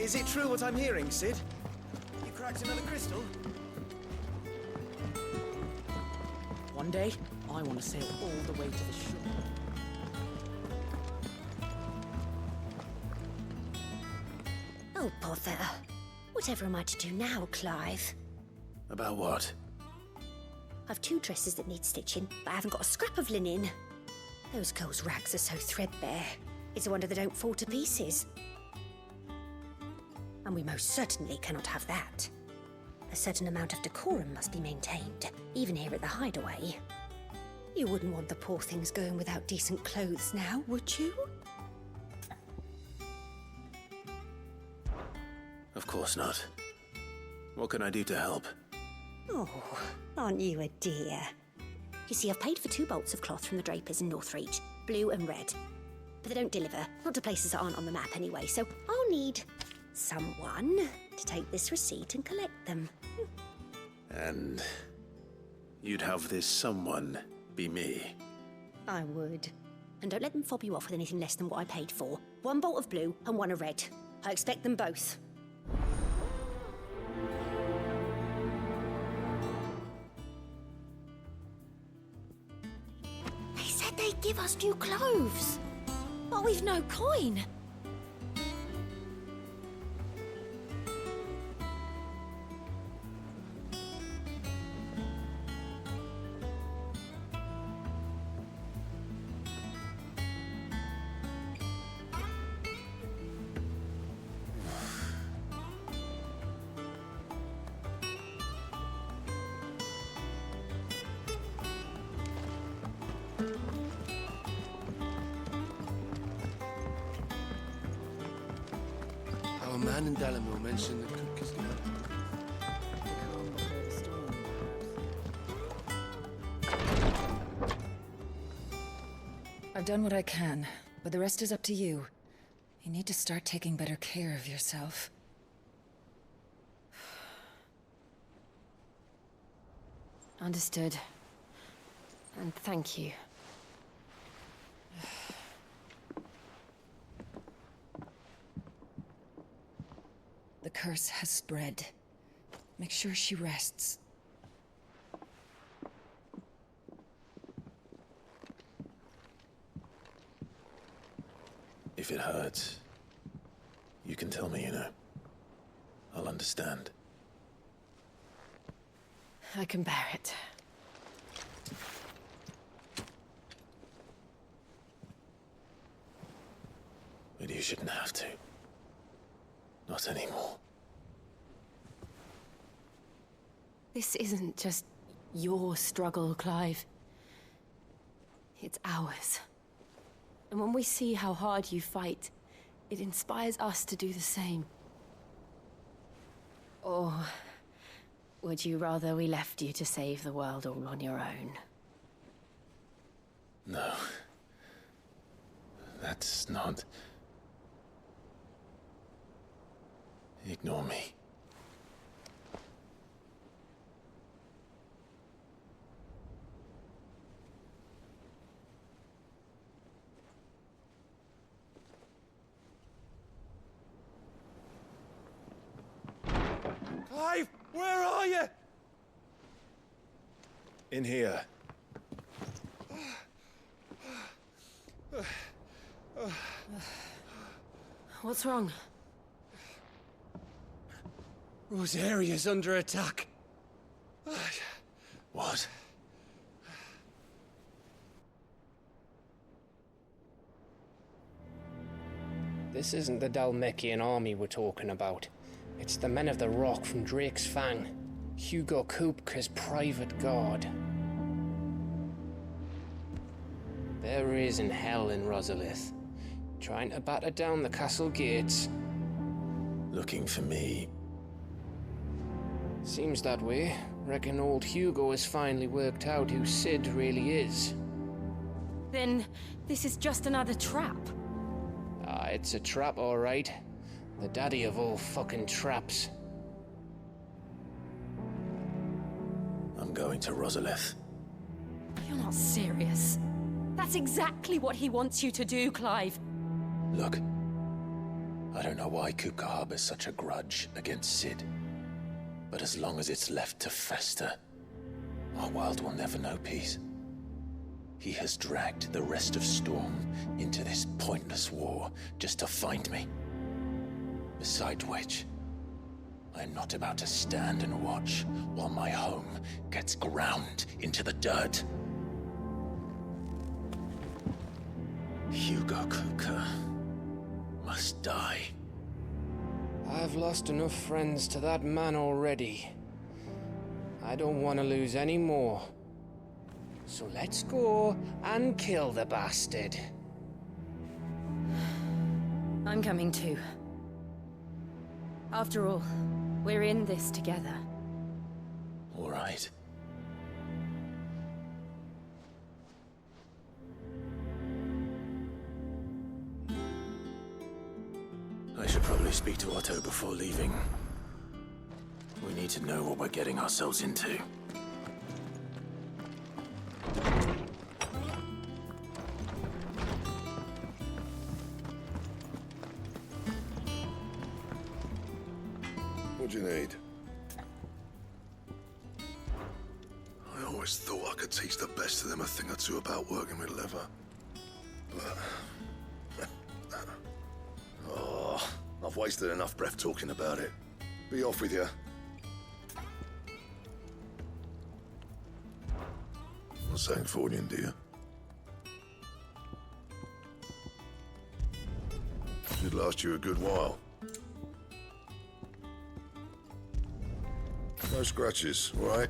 Is it true what I'm hearing, Sid? You cracked another crystal? One day, I want to sail all the way to the shore. Oh, bother. Whatever am I to do now, Clive? About what? I've 2 dresses that need stitching, but I haven't got a scrap of linen. Those girls' rags are so threadbare. It's a wonder they don't fall to pieces. And we most certainly cannot have that. A certain amount of decorum must be maintained, even here at the hideaway. You wouldn't want the poor things going without decent clothes now, would you? Of course not. What can I do to help? Oh, aren't you a dear? You see, I've paid for 2 bolts of cloth from the drapers in Northreach, blue and red. But they don't deliver, not to places that aren't on the map anyway, so I'll need someone to take this receipt and collect them. And you'd have this someone be me? I would. And don't let them fob you off with anything less than what I paid for. 1 bolt of blue and 1 of red. I expect them both. They said they'd give us new clothes. But we've no coin. Our man in Dalamo mentioned the cook is gone. I've done what I can, but the rest is up to you. You need to start taking better care of yourself. Understood. And thank you. The curse has spread. Make sure she rests. If it hurts, you can tell me, you know. I'll understand. I can bear it. But you shouldn't have to. Not anymore. This isn't just your struggle, Clive. It's ours. And when we see how hard you fight, it inspires us to do the same. Or would you rather we left you to save the world all on your own? No. That's not... Ignore me. Clive, where are you? In here. What's wrong? Rosaria's under attack. What? This isn't the Dalmekian army we're talking about. It's the men of the Rock from Drake's Fang. Hugo Kupka's private guard. There is in hell in Rosalith, trying to batter down the castle gates. Looking for me. Seems that way. Reckon old Hugo has finally worked out who Sid really is. Then this is just another trap. Ah, it's a trap, all right. The daddy of all fucking traps. I'm going to Rosalith. You're not serious. That's exactly what he wants you to do, Clive. Look, I don't know why Kupka harbors such a grudge against Sid, but as long as it's left to fester, our world will never know peace. He has dragged the rest of Storm into this pointless war just to find me. Besides which, I'm not about to stand and watch while my home gets ground into the dirt. Hugo Kupka must die. I've lost enough friends to that man already. I don't want to lose any more. So let's go and kill the bastard. I'm coming too. After all, we're in this together. All right. I should probably speak to Otto before leaving. We need to know what we're getting ourselves into. What do you need? I always thought I could teach the best of them a thing or two about working with leather. But... oh, I've wasted enough breath talking about it. Be off with you. Not saying Fordian, do you? Should last you a good while. No scratches, all right?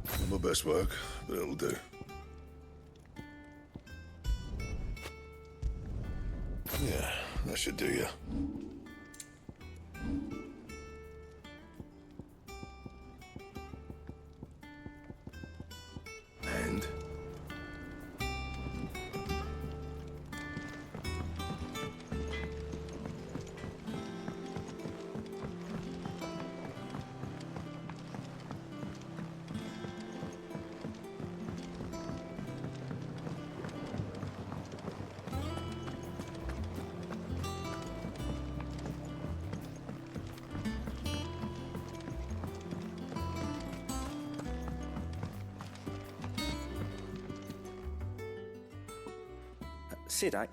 Not my best work, but it'll do. Yeah, that should do you. And? Sid, I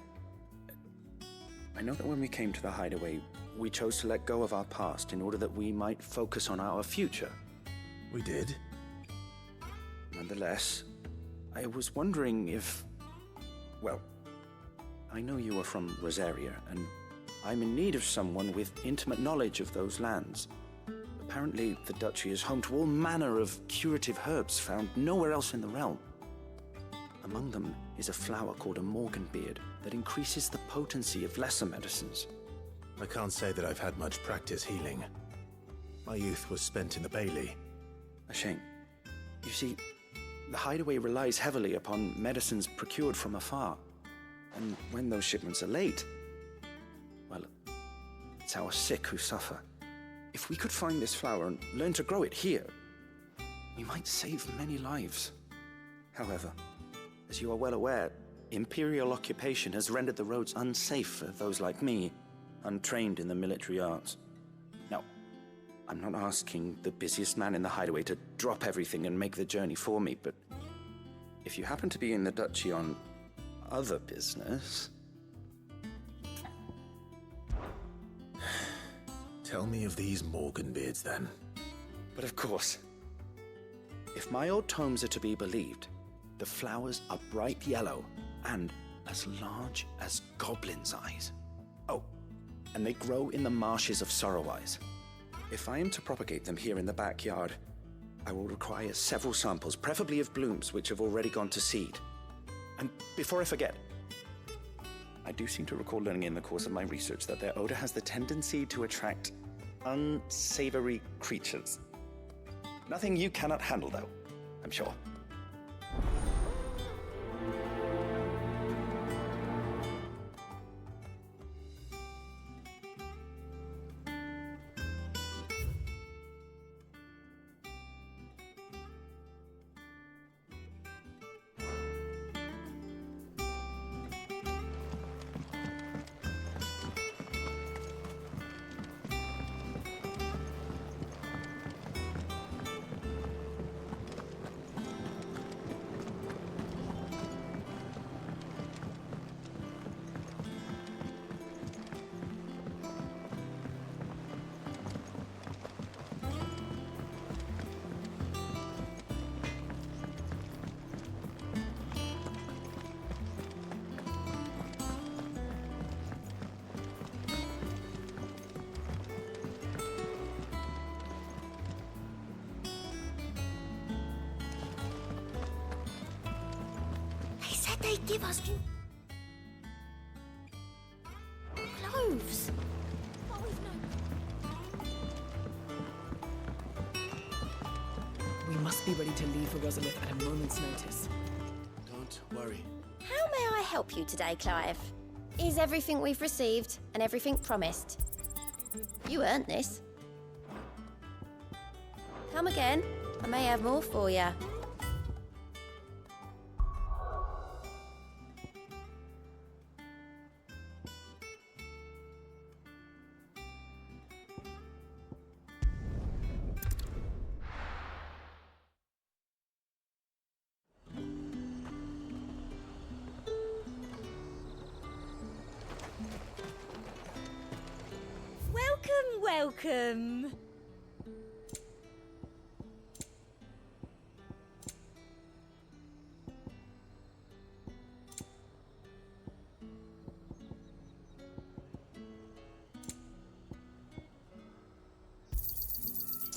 know that when we came to the hideaway, we chose to let go of our past in order that we might focus on our future. We did? Nonetheless, I was wondering if... well, I know you are from Rosaria, and I'm in need of someone with intimate knowledge of those lands. Apparently, the Duchy is home to all manner of curative herbs found nowhere else in the realm. Among them is a flower called a morganbeard that increases the potency of lesser medicines. I can't say that I've had much practice healing. My youth was spent in the Bailey. A shame. You see, the hideaway relies heavily upon medicines procured from afar. And when those shipments are late, well, it's our sick who suffer. If we could find this flower and learn to grow it here, we might save many lives. However, as you are well aware, Imperial occupation has rendered the roads unsafe for those like me, untrained in the military arts. Now, I'm not asking the busiest man in the hideaway to drop everything and make the journey for me, but if you happen to be in the Duchy on other business... Tell me of these morganbeards, then. But of course, if my old tomes are to be believed, the flowers are bright yellow and as large as goblins' eyes. Oh, and they grow in the marshes of Sorrowwise. If I am to propagate them here in the backyard, I will require several samples, preferably of blooms which have already gone to seed. And before I forget, I do seem to recall learning in the course of my research that their odor has the tendency to attract unsavory creatures. Nothing you cannot handle, though, I'm sure. they give us cloves? What we've known. We must be ready to leave for Rosalith at a moment's notice. Don't worry. How may I help you today, Clive? Is everything we've received and everything promised? You earned this. Come again. I may have more for you. Welcome.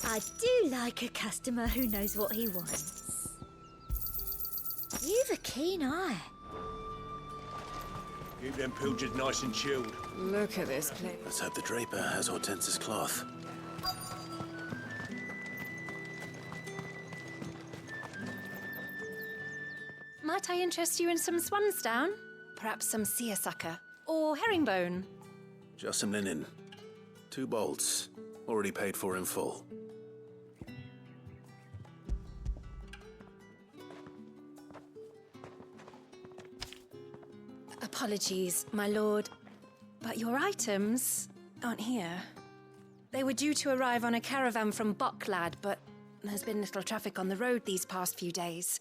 I do like a customer who knows what he wants. You've a keen eye. Keep them pilchards nice and chilled. Look at this place. Let's hope the draper has Hortense's cloth. Might I interest you in some swansdown? Perhaps some seersucker? Or herringbone? Just some linen. 2 bolts. Already paid for in full. Apologies, my lord, but your items aren't here. They were due to arrive on a caravan from Bocklad, but there's been little traffic on the road these past few days.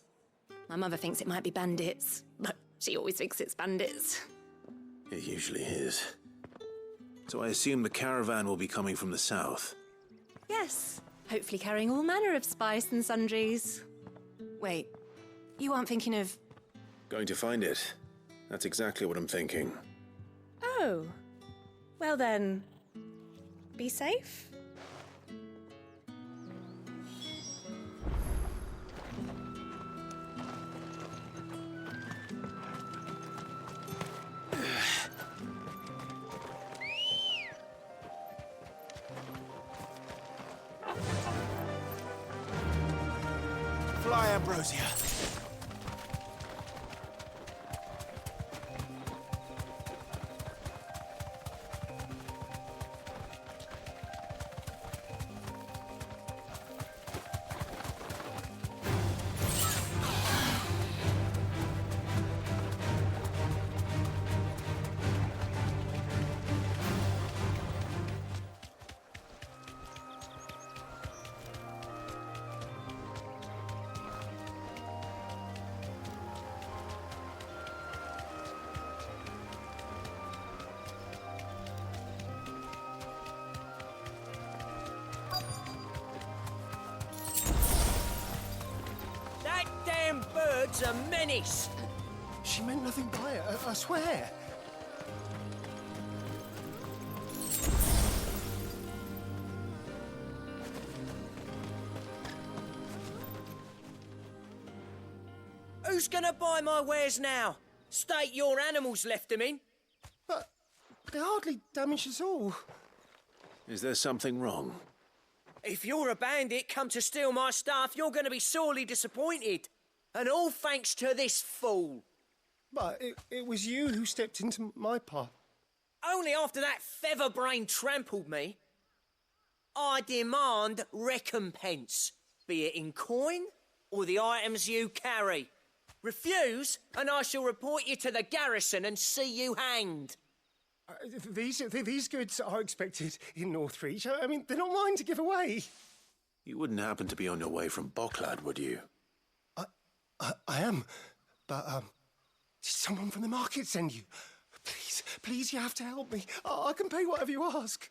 My mother thinks it might be bandits, but she always thinks it's bandits. It usually is. So I assume the caravan will be coming from the south. Yes, hopefully carrying all manner of spice and sundries. Wait, you aren't thinking of... Going to find it. That's exactly what I'm thinking. Oh, well then, be safe. Fly, Ambrosia. That damn bird's a menace. She meant nothing by it, I swear. Who's gonna buy my wares now? State your animals left them in. But they hardly damaged us all. Is there something wrong? If you're a bandit come to steal my stuff, you're gonna be sorely disappointed. And all thanks to this fool. But it was you who stepped into my path. Only after that feather-brain trampled me. I demand recompense, be it in coin or the items you carry. Refuse, and I shall report you to the garrison and see you hanged. These goods are expected in Northreach. I mean, they're not mine to give away. You wouldn't happen to be on your way from Bocklad, would you? I am, but did someone from the market send you? Please, you have to help me. I can pay whatever you ask.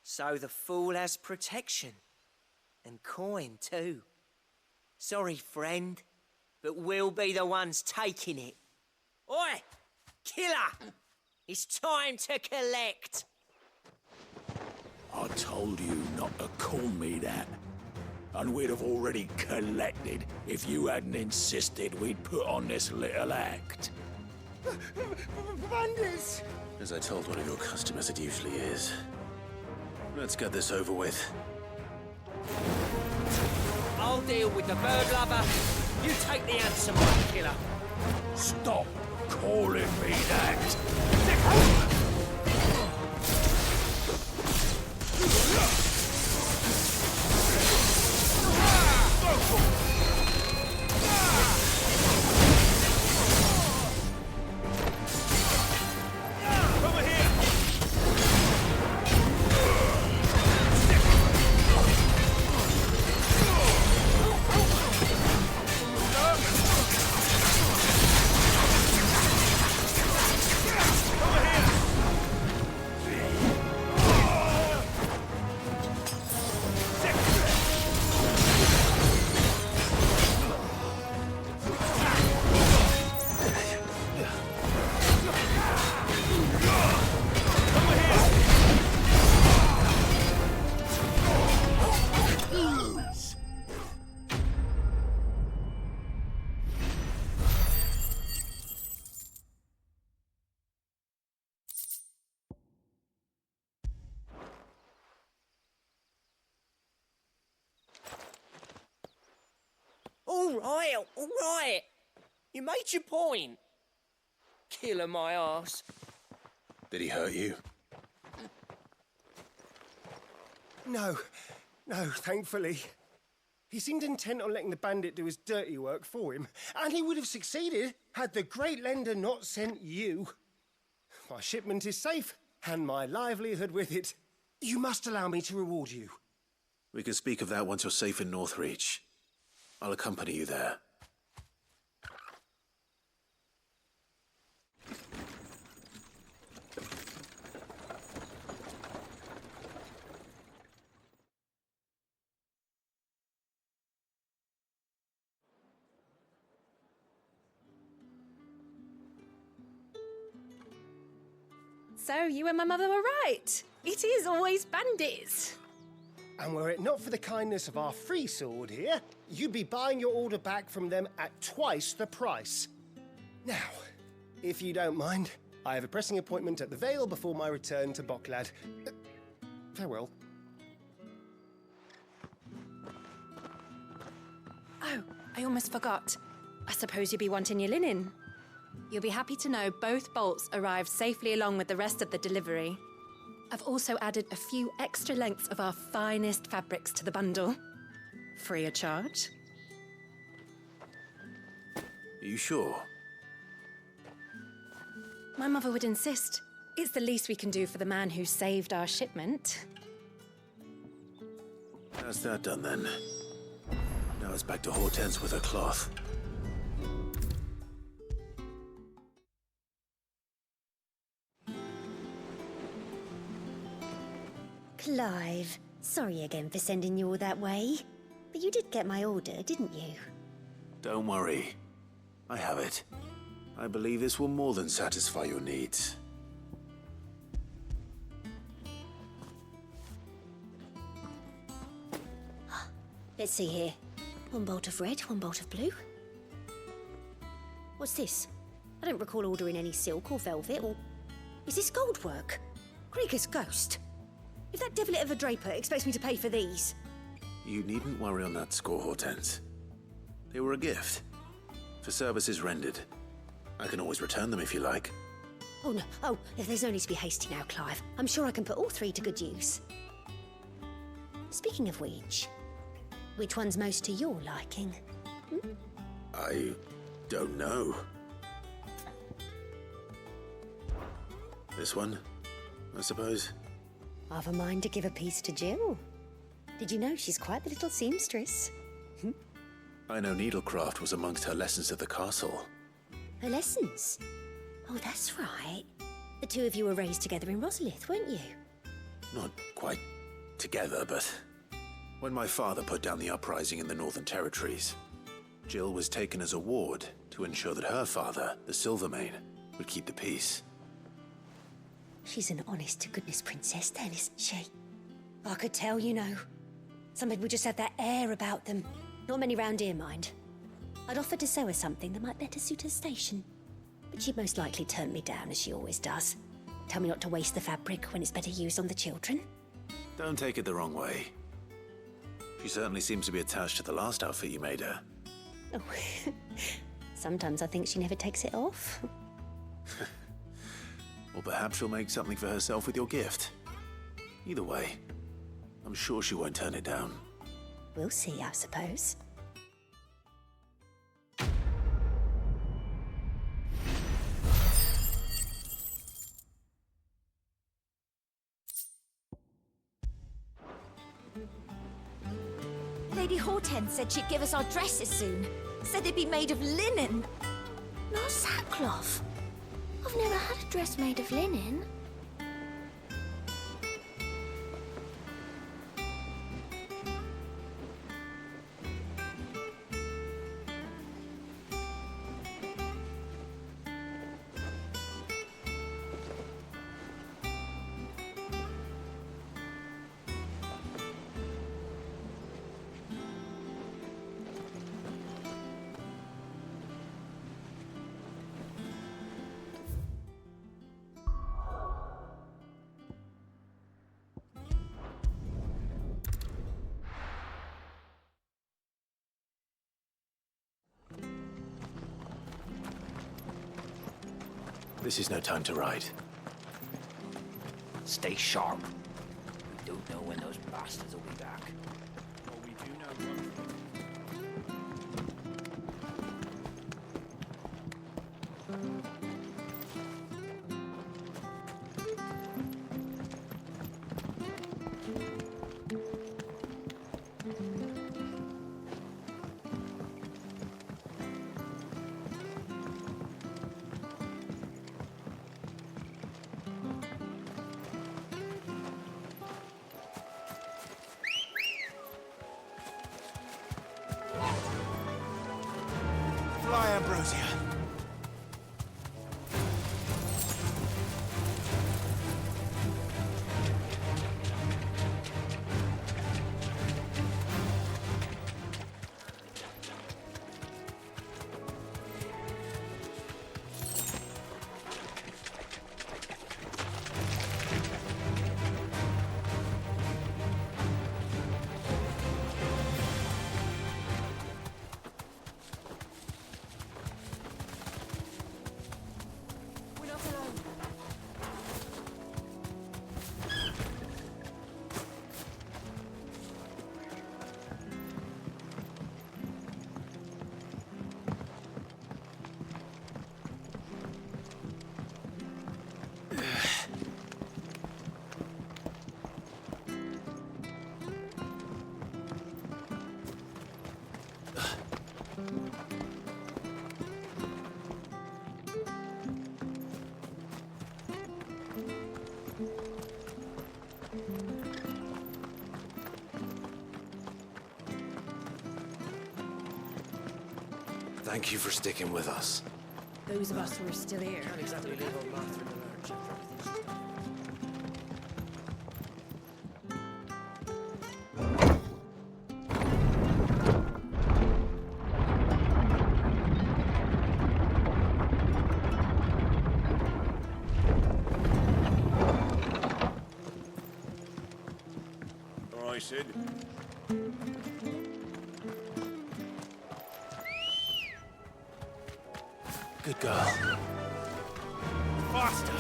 So the fool has protection. And coin, too. Sorry, friend, but we'll be the ones taking it. Oi! Killer! It's time to collect! I told you not to call me that. And we'd have already collected if you hadn't insisted we'd put on this little act. Bandits! As I told one of your customers, it usually is. Let's get this over with. I'll deal with the bird lover. You take the handsome one, killer. Stop calling me that! All right. You made your point. Killer my ass. Did he hurt you? No, thankfully. He seemed intent on letting the bandit do his dirty work for him, and he would have succeeded had the great lender not sent you. My shipment is safe, and my livelihood with it. You must allow me to reward you. We can speak of that once you're safe in Northreach. I'll accompany you there. So you and my mother were right. It is always bandits. And were it not for the kindness of our free sword here, you'd be buying your order back from them at twice the price. Now, if you don't mind, I have a pressing appointment at the Vale before my return to Bocklad. Farewell. Oh, I almost forgot. I suppose you'll be wanting your linen. You'll be happy to know both bolts arrived safely along with the rest of the delivery. I've also added a few extra lengths of our finest fabrics to the bundle. Free of charge. Are you sure? My mother would insist. It's the least we can do for the man who saved our shipment. How's that done then? Now it's back to Hortense with her cloth. Clive, sorry again for sending you all that way. But you did get my order, didn't you? Don't worry. I have it. I believe this will more than satisfy your needs. Let's see here. One bolt of red, one bolt of blue. What's this? I don't recall ordering any silk or velvet or... Is this gold work? Krieger's ghost. If that devilet of a draper expects me to pay for these... You needn't worry on that score, Hortense. They were a gift. For services rendered. I can always return them if you like. Oh, no. Oh, there's no need to be hasty now, Clive. I'm sure I can put all three to good use. Speaking of which one's most to your liking? I don't know. This one, I suppose. I've a mind to give a piece to Jill. Did you know she's quite the little seamstress? I know needlecraft was amongst her lessons at the castle. Her lessons? Oh, that's right. The two of you were raised together in Rosalith, weren't you? Not quite together, but... When my father put down the uprising in the Northern Territories, Jill was taken as a ward to ensure that her father, the Silvermane, would keep the peace. She's an honest-to-goodness princess then, isn't she? I could tell, you know. Some people just have that air about them. Not many round here, mind. I'd offer to sew her something that might better suit her station. But she'd most likely turn me down, as she always does. Tell me not to waste the fabric when it's better used on the children. Don't take it the wrong way. She certainly seems to be attached to the last outfit you made her. Oh, sometimes I think she never takes it off. Or perhaps she'll make something for herself with your gift. Either way, I'm sure she won't turn it down. We'll see, I suppose. Lady Hortense said she'd give us our dresses soon. Said they'd be made of linen. Not sackcloth. I've never had a dress made of linen. This is no time to ride. Stay sharp. We don't know when those bastards will be back. Well, we do know one thing. Fly, Ambrosia. Thank you for sticking with us. Those of us who are still here. Can't exactly leave old Martha in the lurch after everything she's done. All right, Sid. Good girl. Faster!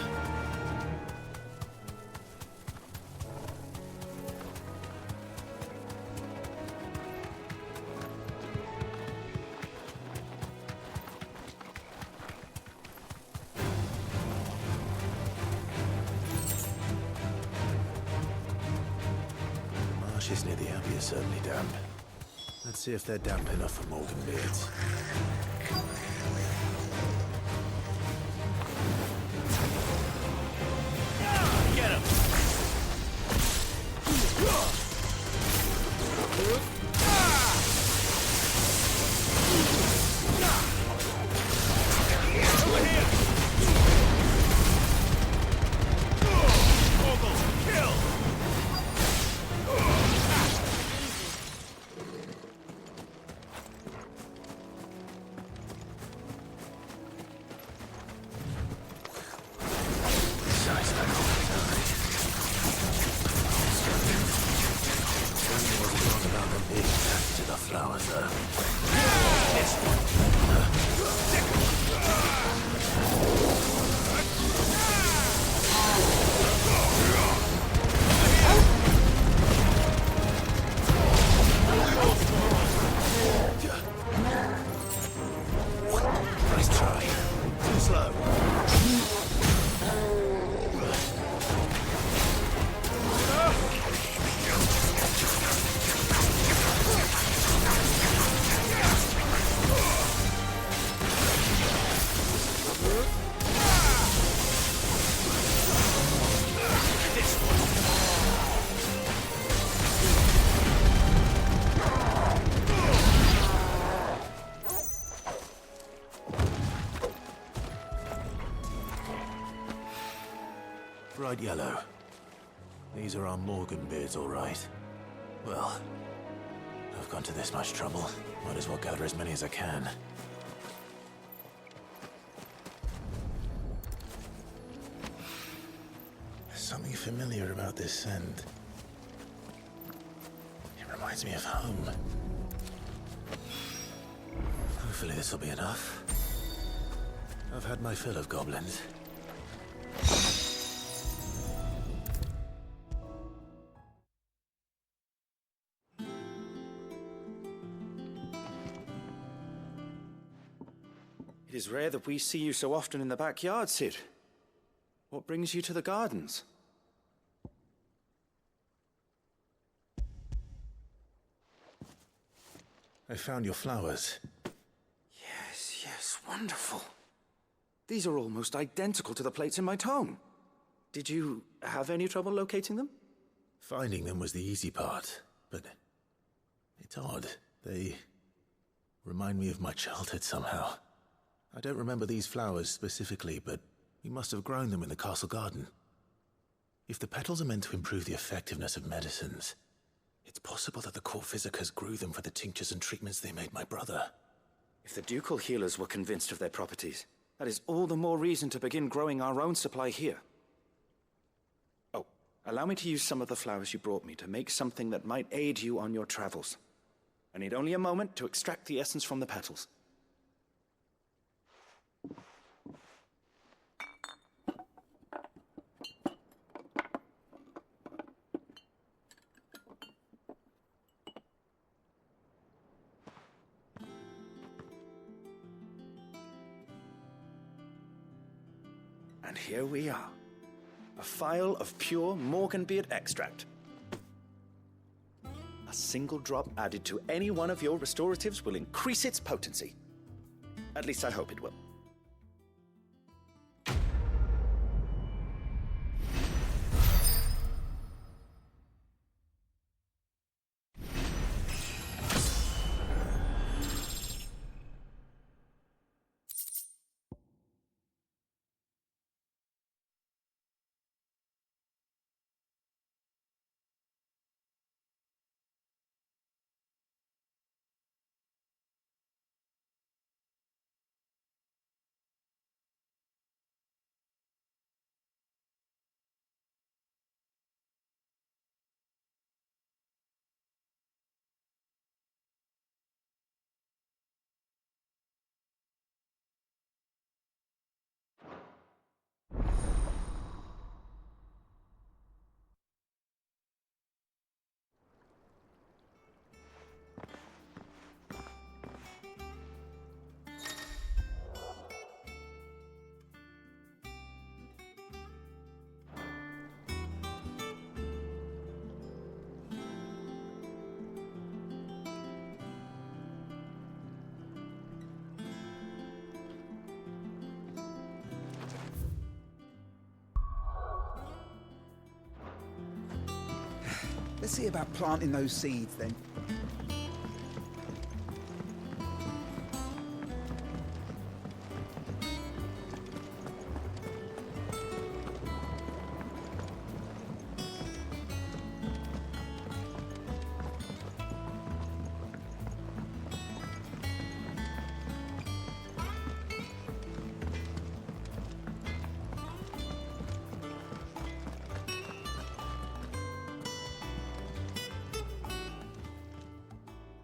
Marshes near the Abbey are certainly damp. Let's see if they're damp enough for Morgan beards. Get him! Over here! Mogul, kill! Bright yellow. These are our Morgan beards, all right. Well, I've gone to this much trouble. Might as well gather as many as I can. Something familiar about this scent. It reminds me of home. Hopefully this will be enough. I've had my fill of goblins. It is rare that we see you so often in the backyard, Cid. What brings you to the gardens? I found your flowers. Yes, wonderful. These are almost identical to the plates in my tome. Did you have any trouble locating them? Finding them was the easy part, but it's odd. They remind me of my childhood somehow. I don't remember these flowers specifically, but we must have grown them in the castle garden. If the petals are meant to improve the effectiveness of medicines, it's possible that the court physicers grew them for the tinctures and treatments they made my brother. If the ducal healers were convinced of their properties, that is all the more reason to begin growing our own supply here. Oh, allow me to use some of the flowers you brought me to make something that might aid you on your travels. I need only a moment to extract the essence from the petals. And here we are. A phial of pure Morganbeard extract. A single drop added to any one of your restoratives will increase its potency. At least I hope it will. Let's see about planting those seeds then.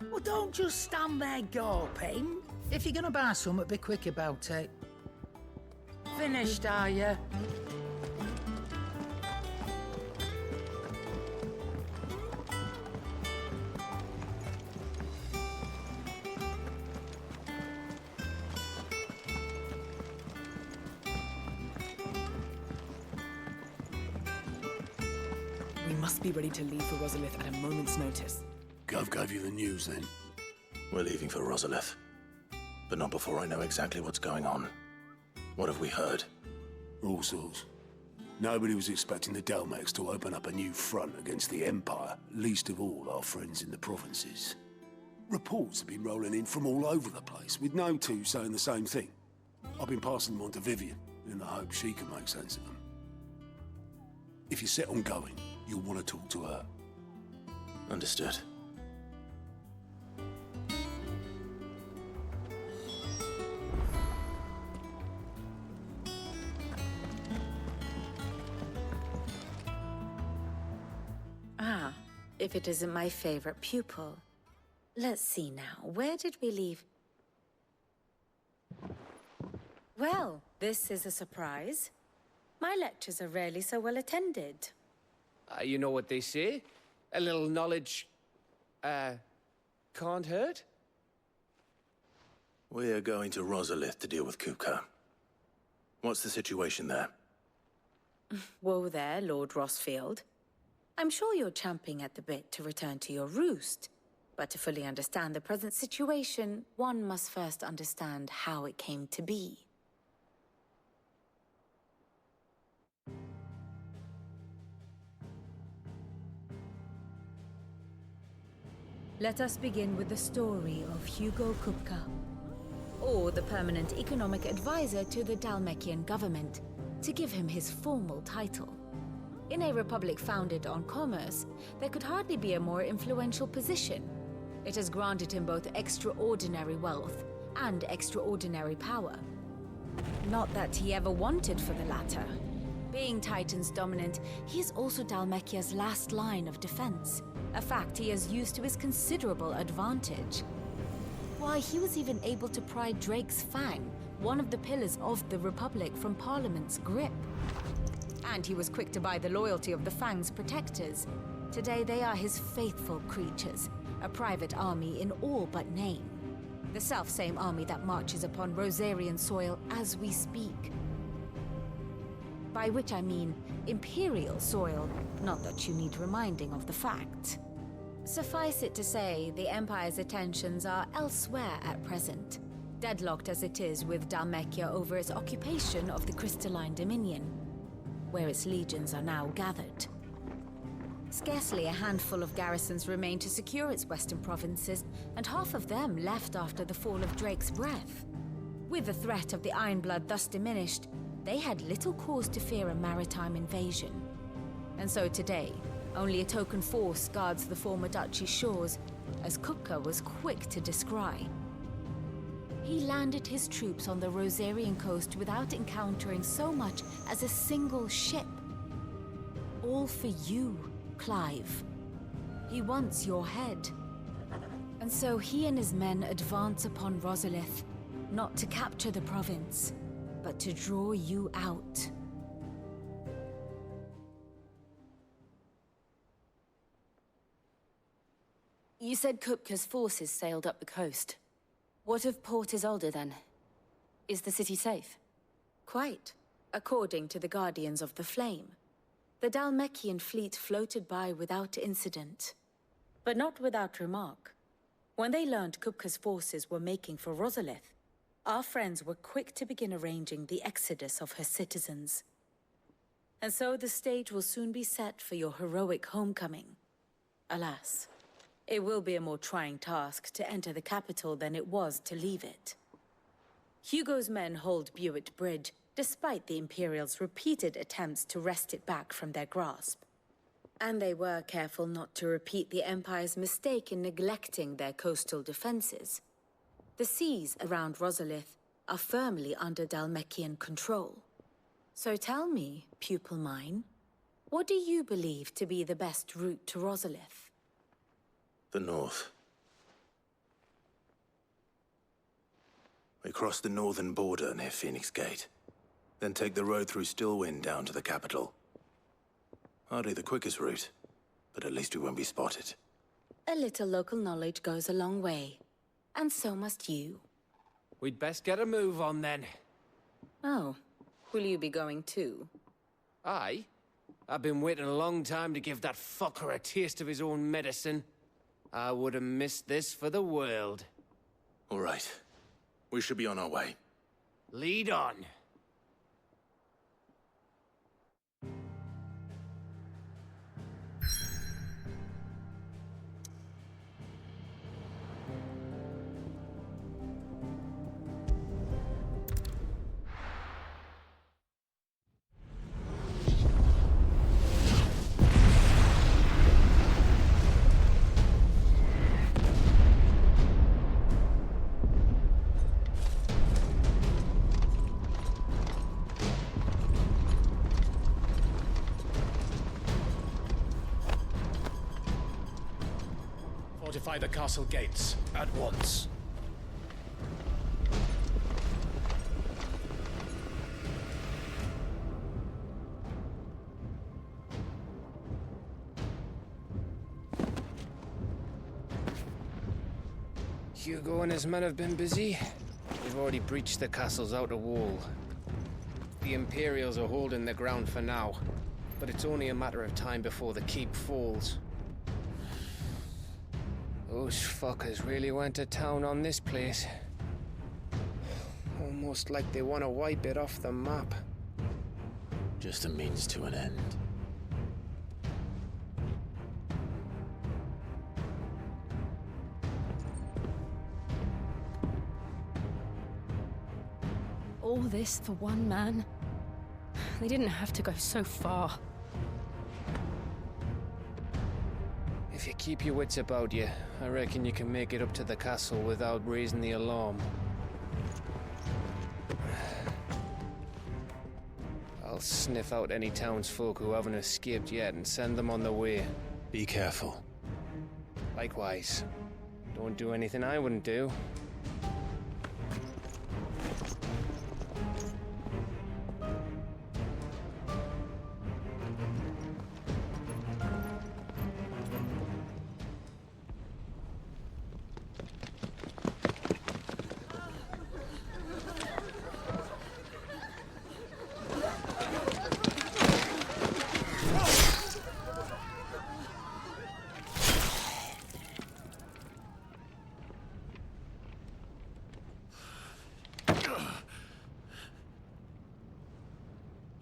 Well, don't just stand there gawping. If you're gonna buy something, be quick about it. Finished, are you? We must be ready to leave for Rosalith at a moment's notice. Gov gave you the news then? We're leaving for Rosalith, but not before I know exactly what's going on. What have we heard? All sorts. Nobody was expecting the Delmex to open up a new front against the Empire, least of all our friends in the provinces. Reports have been rolling in from all over the place, with no two saying the same thing. I've been passing them on to Vivian, in the hope she can make sense of them. If you're set on going, you'll want to talk to her. Understood. Ah, if it isn't my favorite pupil. Let's see now, where did we leave? Well, this is a surprise. My lectures are rarely so well attended. You know what they say? A little knowledge, can't hurt? We're going to Rosalith to deal with Kupka. What's the situation there? Whoa there, Lord Rossfield. I'm sure you're champing at the bit to return to your roost. But to fully understand the present situation, one must first understand how it came to be. Let us begin with the story of Hugo Kupka, or the permanent economic advisor to the Dalmekian government, to give him his formal title. In a republic founded on commerce, there could hardly be a more influential position. It has granted him both extraordinary wealth and extraordinary power. Not that he ever wanted for the latter. Being Titan's dominant, he is also Dalmekia's last line of defense, a fact he has used to his considerable advantage. Why, he was even able to pry Drake's Fang, one of the pillars of the Republic, from Parliament's grip. And he was quick to buy the loyalty of the Fang's protectors. Today they are his faithful creatures, a private army in all but name. The self-same army that marches upon Rosarian soil as we speak. By which I mean Imperial soil, not that you need reminding of the fact. Suffice it to say, the Empire's attentions are elsewhere at present, deadlocked as it is with Dalmekia over its occupation of the Crystalline Dominion, where its legions are now gathered. Scarcely a handful of garrisons remain to secure its western provinces, and half of them left after the fall of Drake's Breath. With the threat of the Ironblood thus diminished, they had little cause to fear a maritime invasion. And so today, only a token force guards the former duchy's shores, as Kupka was quick to descry. He landed his troops on the Rosarian coast without encountering so much as a single ship. All for you, Clive. He wants your head. And so he and his men advance upon Rosalith, not to capture the province, but to draw you out. You said Kupka's forces sailed up the coast. What of Port Isolde, then? Is the city safe? Quite, according to the Guardians of the Flame. The Dalmekian fleet floated by without incident. But not without remark. When they learned Kupka's forces were making for Rosalith, our friends were quick to begin arranging the exodus of her citizens. And so the stage will soon be set for your heroic homecoming. Alas, it will be a more trying task to enter the capital than it was to leave it. Hugo's men hold Buett Bridge, despite the Imperials' repeated attempts to wrest it back from their grasp. And they were careful not to repeat the Empire's mistake in neglecting their coastal defenses. The seas around Rosalith are firmly under Dalmekian control. So tell me, pupil mine, what do you believe to be the best route to Rosalith? The north. We cross the northern border near Phoenix Gate, then take the road through Stillwind down to the capital. Hardly the quickest route, but at least we won't be spotted. A little local knowledge goes a long way, and so must you. We'd best get a move on then. Oh, will you be going too? Aye. I've been waiting a long time to give that fucker a taste of his own medicine. I would have missed this for the world. All right. We should be on our way. Lead on. Fortify the castle gates at once. Hugo and his men have been busy. They've already breached the castle's outer wall. The Imperials are holding the ground for now, but it's only a matter of time before the keep falls. Those fuckers really went to town on this place. Almost like they want to wipe it off the map. Just a means to an end. All this for one man? They didn't have to go so far. If you keep your wits about you, I reckon you can make it up to the castle without raising the alarm. I'll sniff out any townsfolk who haven't escaped yet and send them on their way. Be careful. Likewise. Don't do anything I wouldn't do.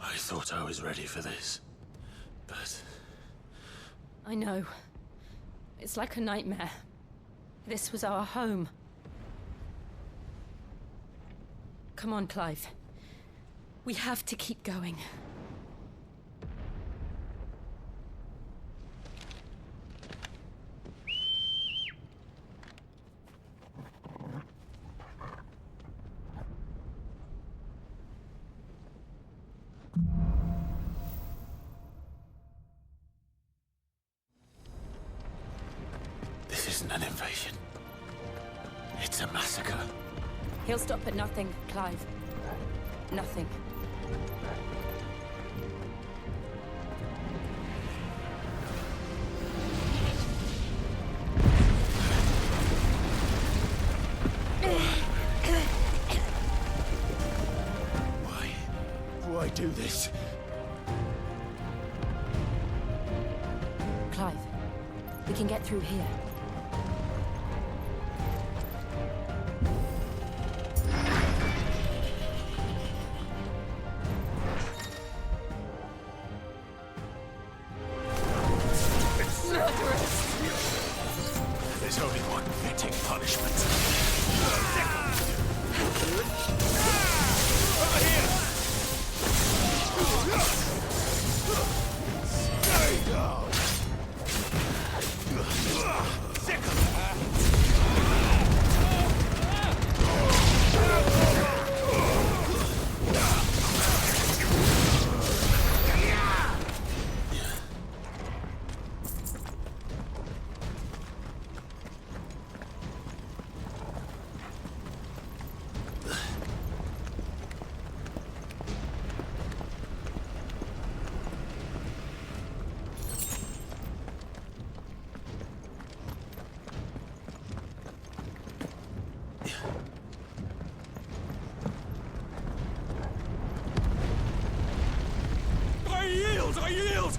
I thought I was ready for this, but... I know. It's like a nightmare. This was our home. Come on, Clive. We have to keep going. This isn't an invasion. It's a massacre. He'll stop at nothing, Clive. Nothing. Why do this? Clive, we can get through here. There's only one fitting punishment. Over here! Stay down! I yield!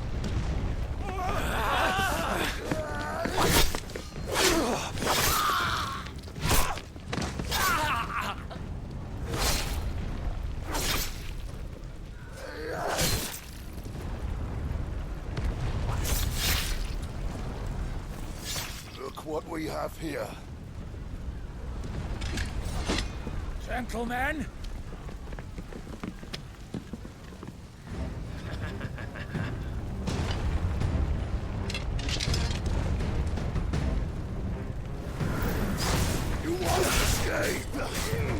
Look what we have here. Gentlemen! Over here!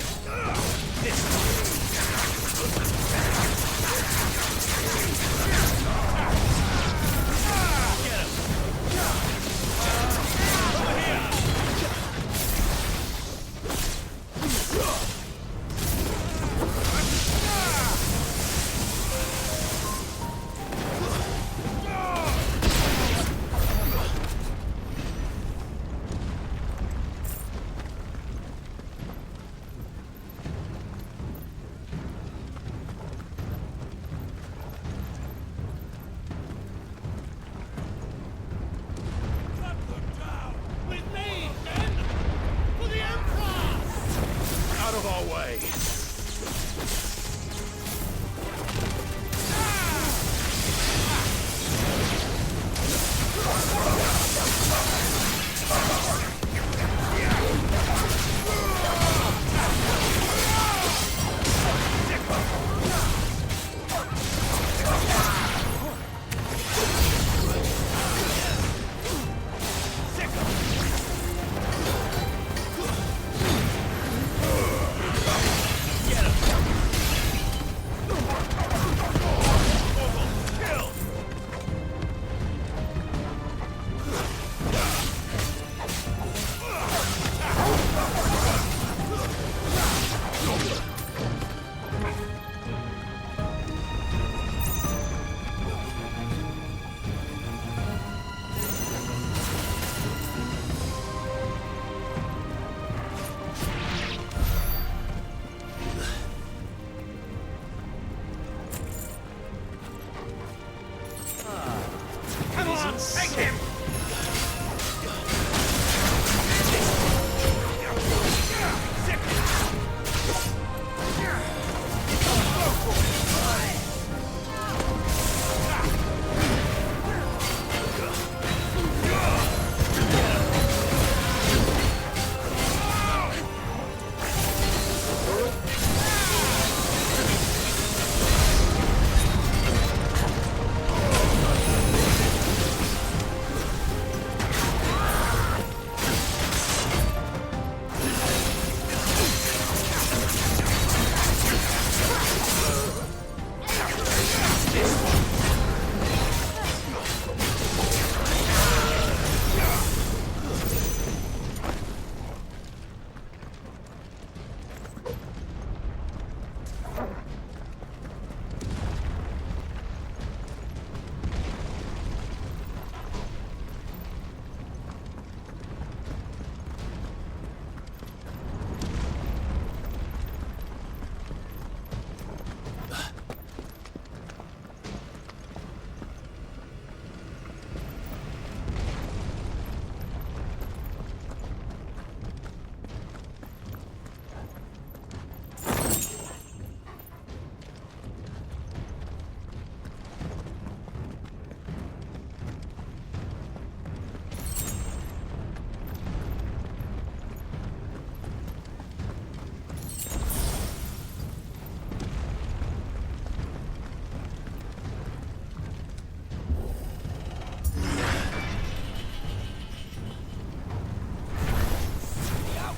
Come on, take him!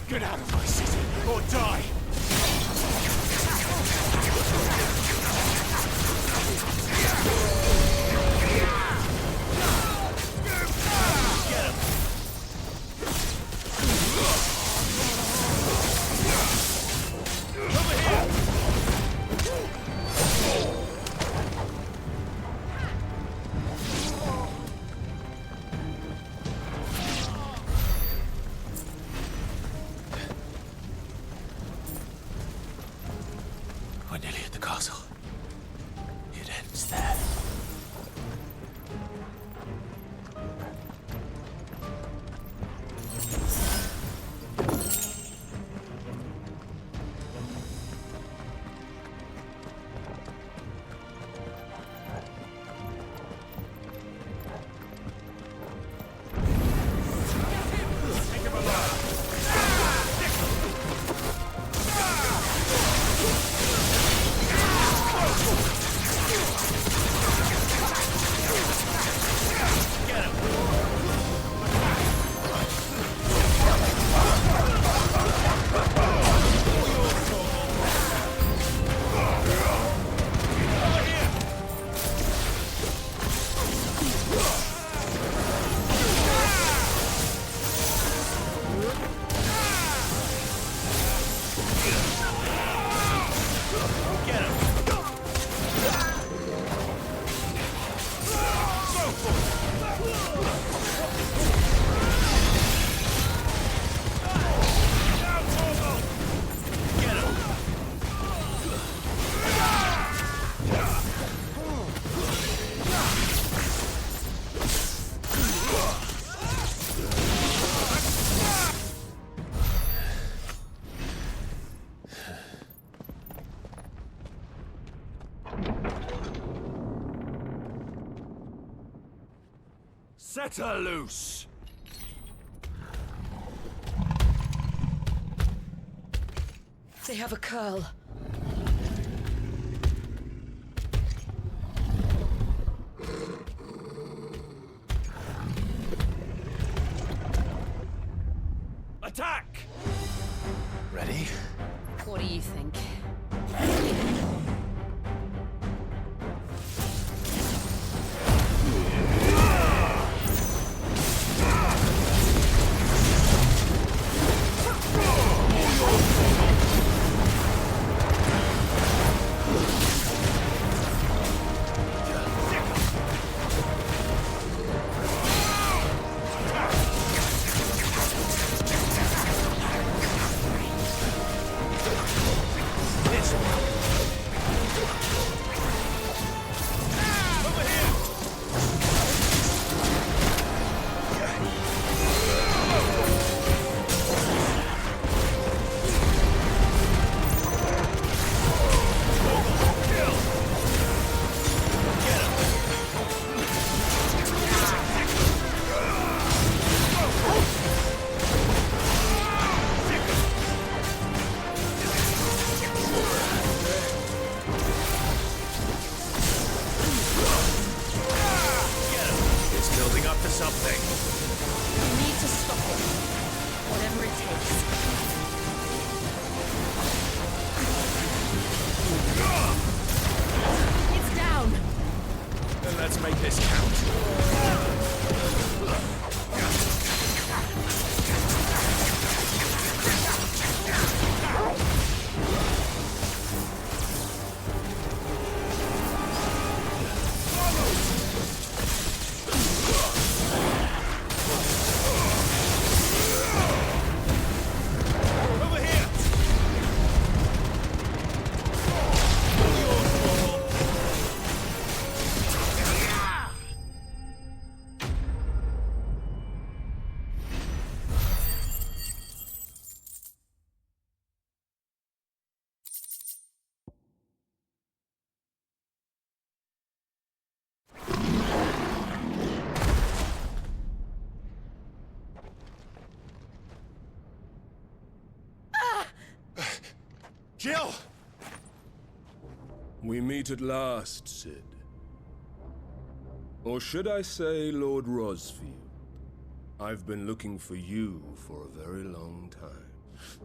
Get out of my city, or die! We're nearly at the castle. It ends there. Set her loose! They have a curl. Attack! Ready? What do you think? something. We need to stop it. Whatever it takes. It's down. Then let's make this count. Jill! We meet at last, Sid. Or should I say, Lord Rosfield? I've been looking for you for a very long time.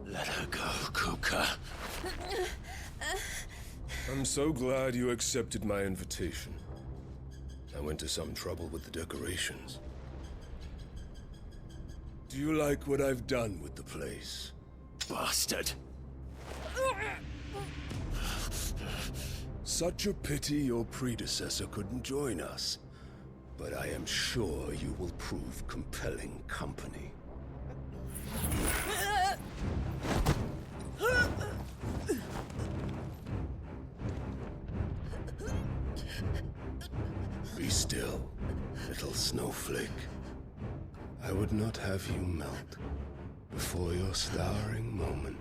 Let her go, Kuka. I'm so glad you accepted my invitation. I went to some trouble with the decorations. Do you like what I've done with the place? Bastard. Such a pity your predecessor couldn't join us. But I am sure you will prove compelling company. Be still, little snowflake. I would not have you melt before your starring moment.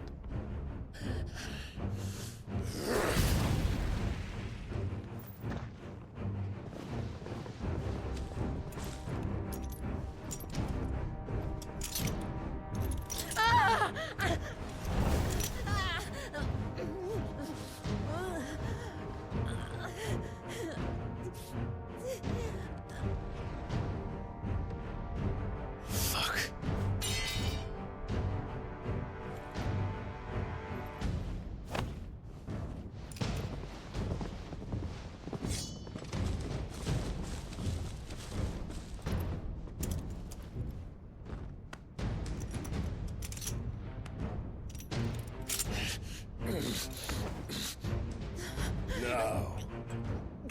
Now,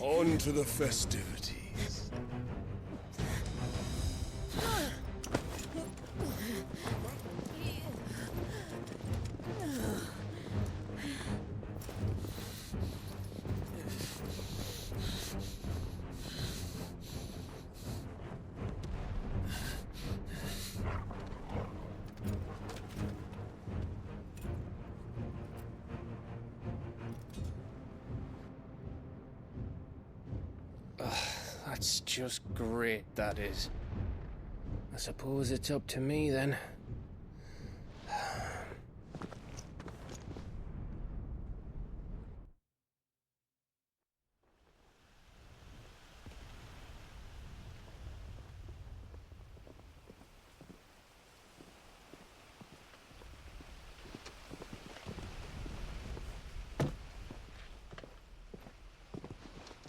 on to the festivities. That's just great, that is. I suppose it's up to me then.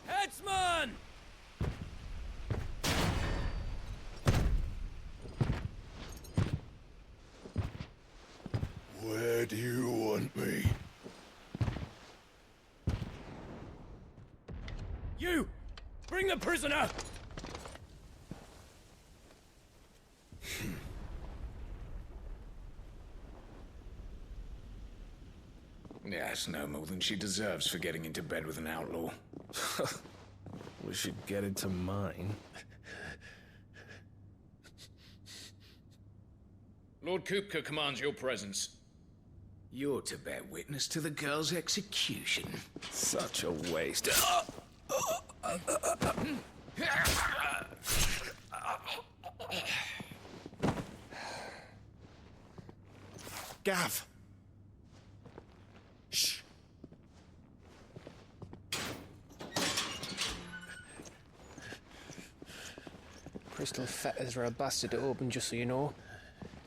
Headsman! Where do you want me? You! Bring the prisoner! Yes, no more than she deserves for getting into bed with an outlaw. We should get into mine. Lord Kupka commands your presence. You're to bear witness to the girl's execution. Such a waste. Gav! Shh! Crystal fetters are a bastard to open, just so you know.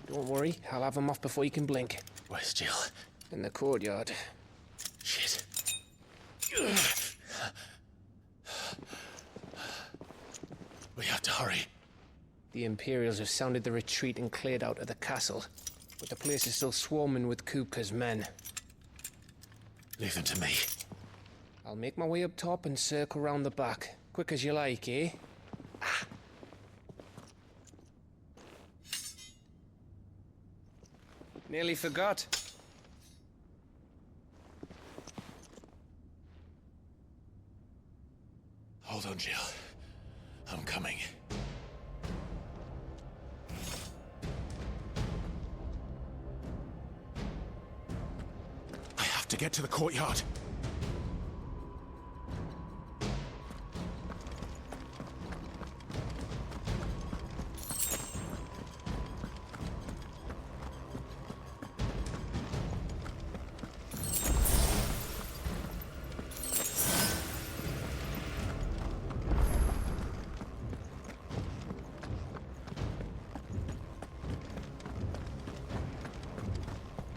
Don't worry, I'll have them off before you can blink. Where's Jill? In the courtyard. Shit. We have to hurry. The Imperials have sounded the retreat and cleared out of the castle, but the place is still swarming with Kupka's men. Leave them to me. I'll make my way up top and circle round the back. Quick as you like, eh? Nearly forgot. Hold on, Jill. I'm coming. I have to get to the courtyard.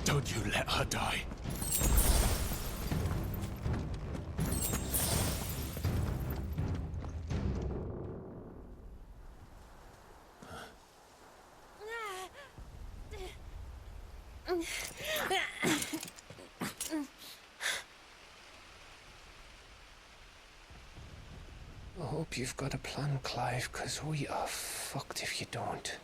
Don't you let her die. I hope you've got a plan, Clive, 'cause we are fucked if you don't.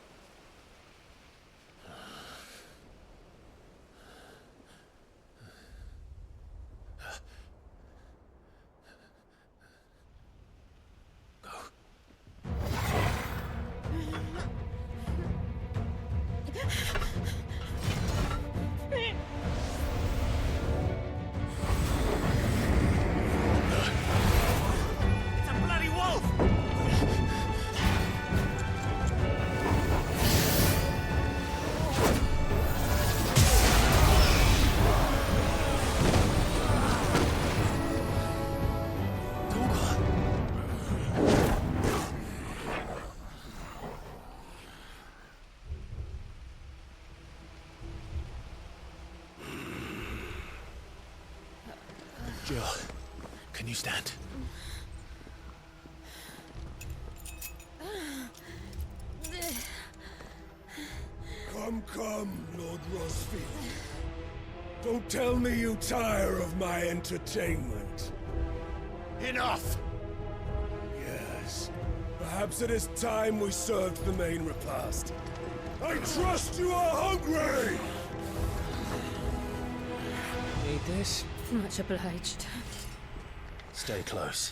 Jill, can you stand? Come, Lord Rosfield. Don't tell me you tire of my entertainment. Enough! Yes. Perhaps it is time we served the main repast. I trust you are hungry! Need this? Much obliged. Stay close.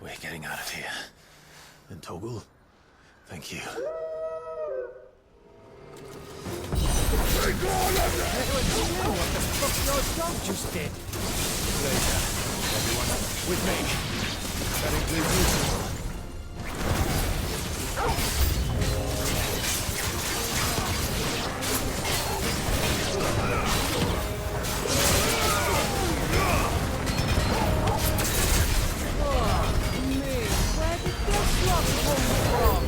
We're getting out of here. And Toggle, thank you. Take all of them! What the fuck your dog just did? Later, everyone, with me. That includes you. Where did this lot come from?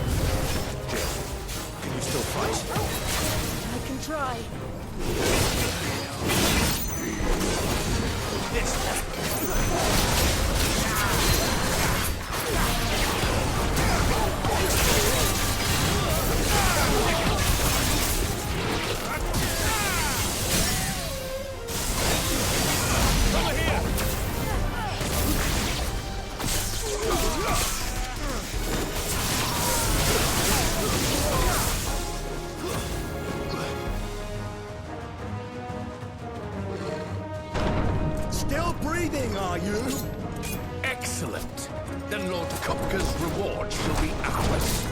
Jill, can you still fight? I can try. Still breathing, are you? Excellent. Then Lord Kupka's reward shall be ours.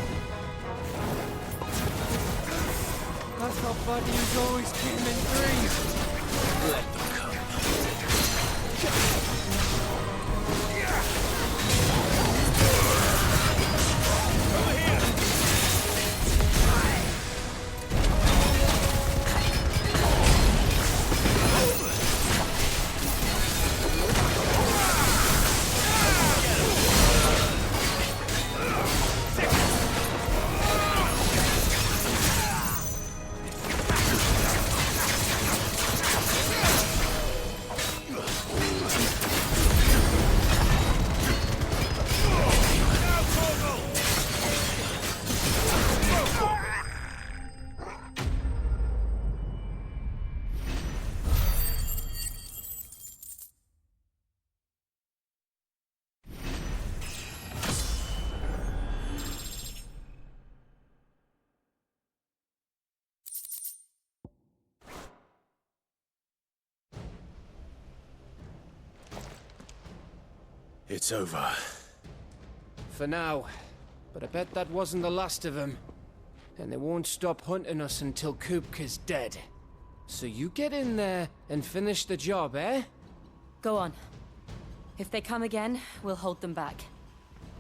I thought Buddy's always came in threes. Let them come. Over here! It's over. For now. But I bet that wasn't the last of them. And they won't stop hunting us until Kupka's dead. So you get in there and finish the job, eh? Go on. If they come again, we'll hold them back.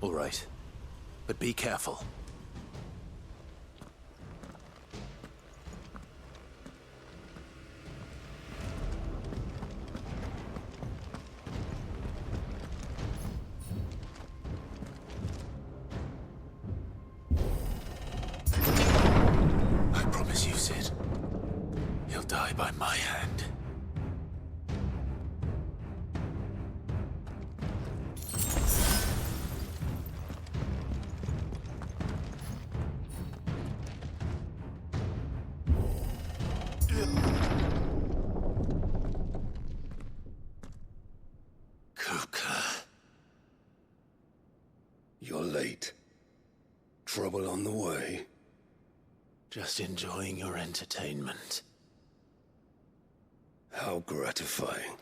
All right. But be careful. I promise you, Sid. He'll die by my hand. You're late. Trouble on the way? Just enjoying your entertainment. How gratifying.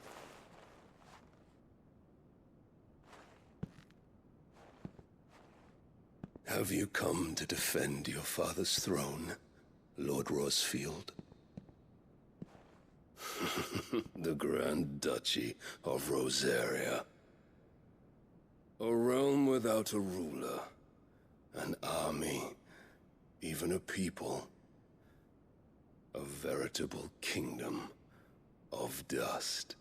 Have you come to defend your father's throne, Lord Rosfield? The Grand Duchy of Rosaria. A realm without a ruler, an army, even a people. A veritable kingdom of dust.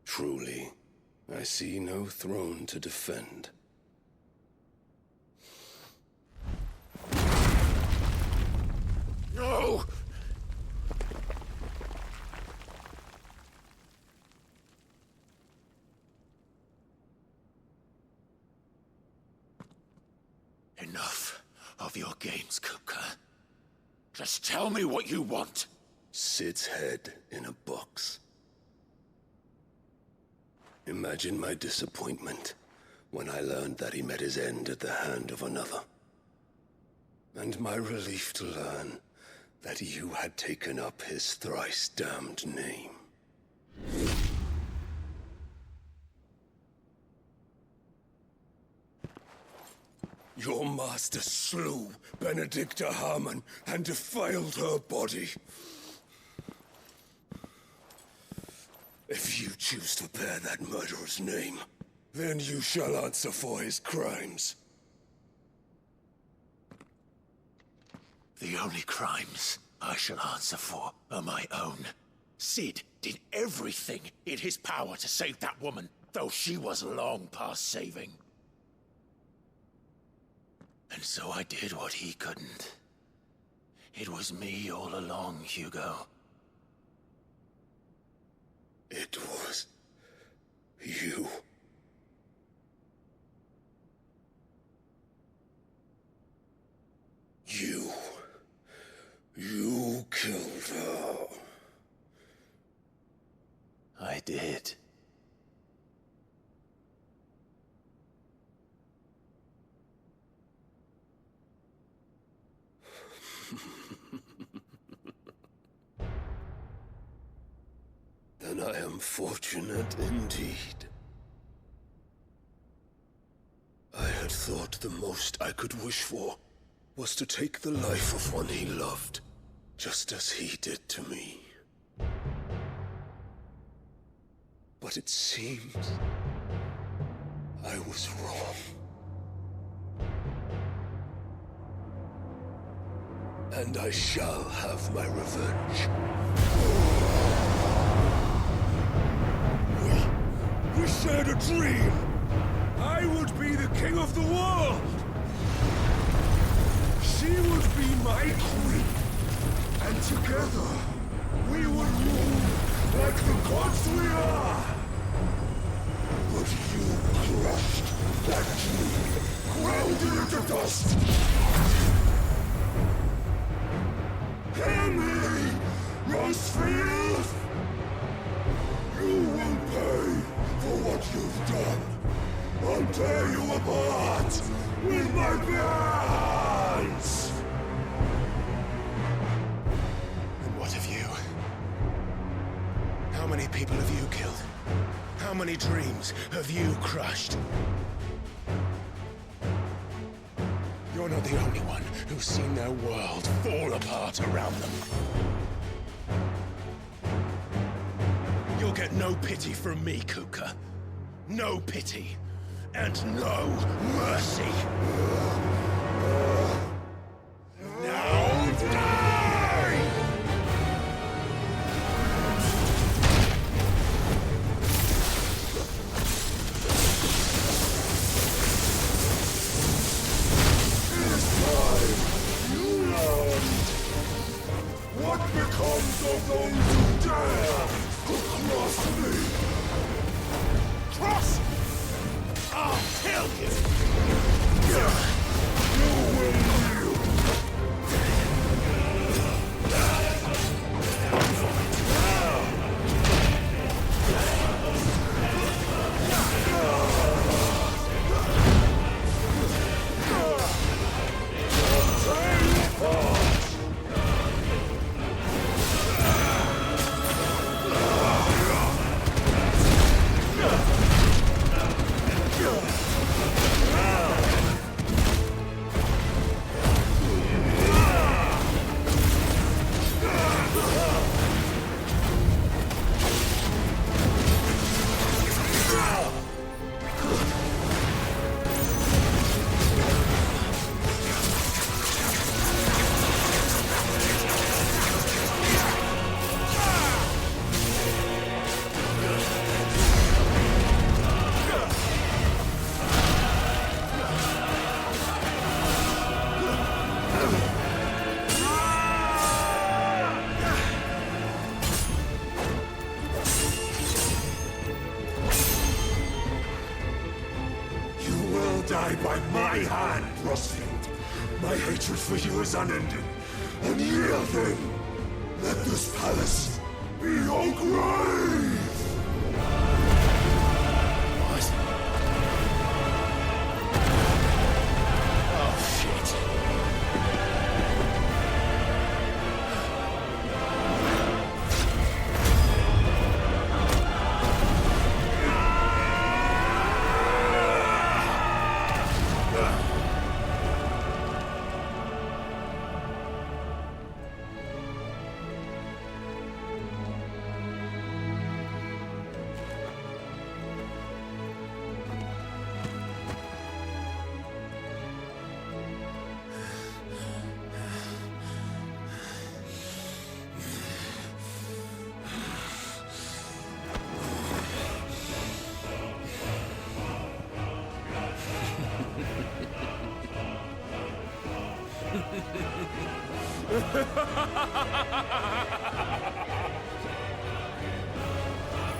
Truly, I see no throne to defend. No! Enough of your games, Kupka. Just tell me what you want. Sid's head in a box. Imagine my disappointment when I learned that he met his end at the hand of another. And my relief to learn that you had taken up his thrice-damned name. Your master slew Benedicta Harmon and defiled her body. If you choose to bear that murderer's name, then you shall answer for his crimes. The only crimes I shall answer for are my own. Sid did everything in his power to save that woman, though she was long past saving. And so I did what he couldn't. It was me all along, Hugo. It was you. You killed her. I did. Then I am fortunate indeed. I had thought the most I could wish for was to take the life of one he loved, just as he did to me. But it seems I was wrong. And I shall have my revenge. We shared a dream! I would be the king of the world! She would be my queen! And together, we would rule like the gods we are! But you crushed that dream, ground it into dust! Hear me, Rosefield! You will pay for what you've done. I'll tear you apart with my bare hands! And what of you? people have you killed? How many dreams have you crushed? You're not the only one who's seen their world fall apart around them. You'll get no pity from me, Kupka. No pity. And no mercy. Now die! This time, you learn what becomes of those who dare to cross me. Cross! I'll kill you! You will yield! Die by my hand, Rosfield. My hatred for you is unending. Unyielding. Let this palace be your grave! What? Oh, shit.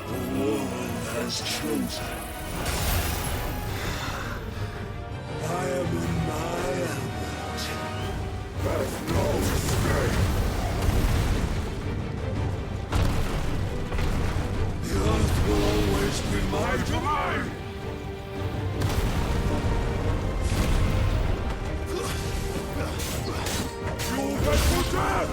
The woman has chosen. I am in my element. There's no escape. The earth will always be my domain. You'll get to death!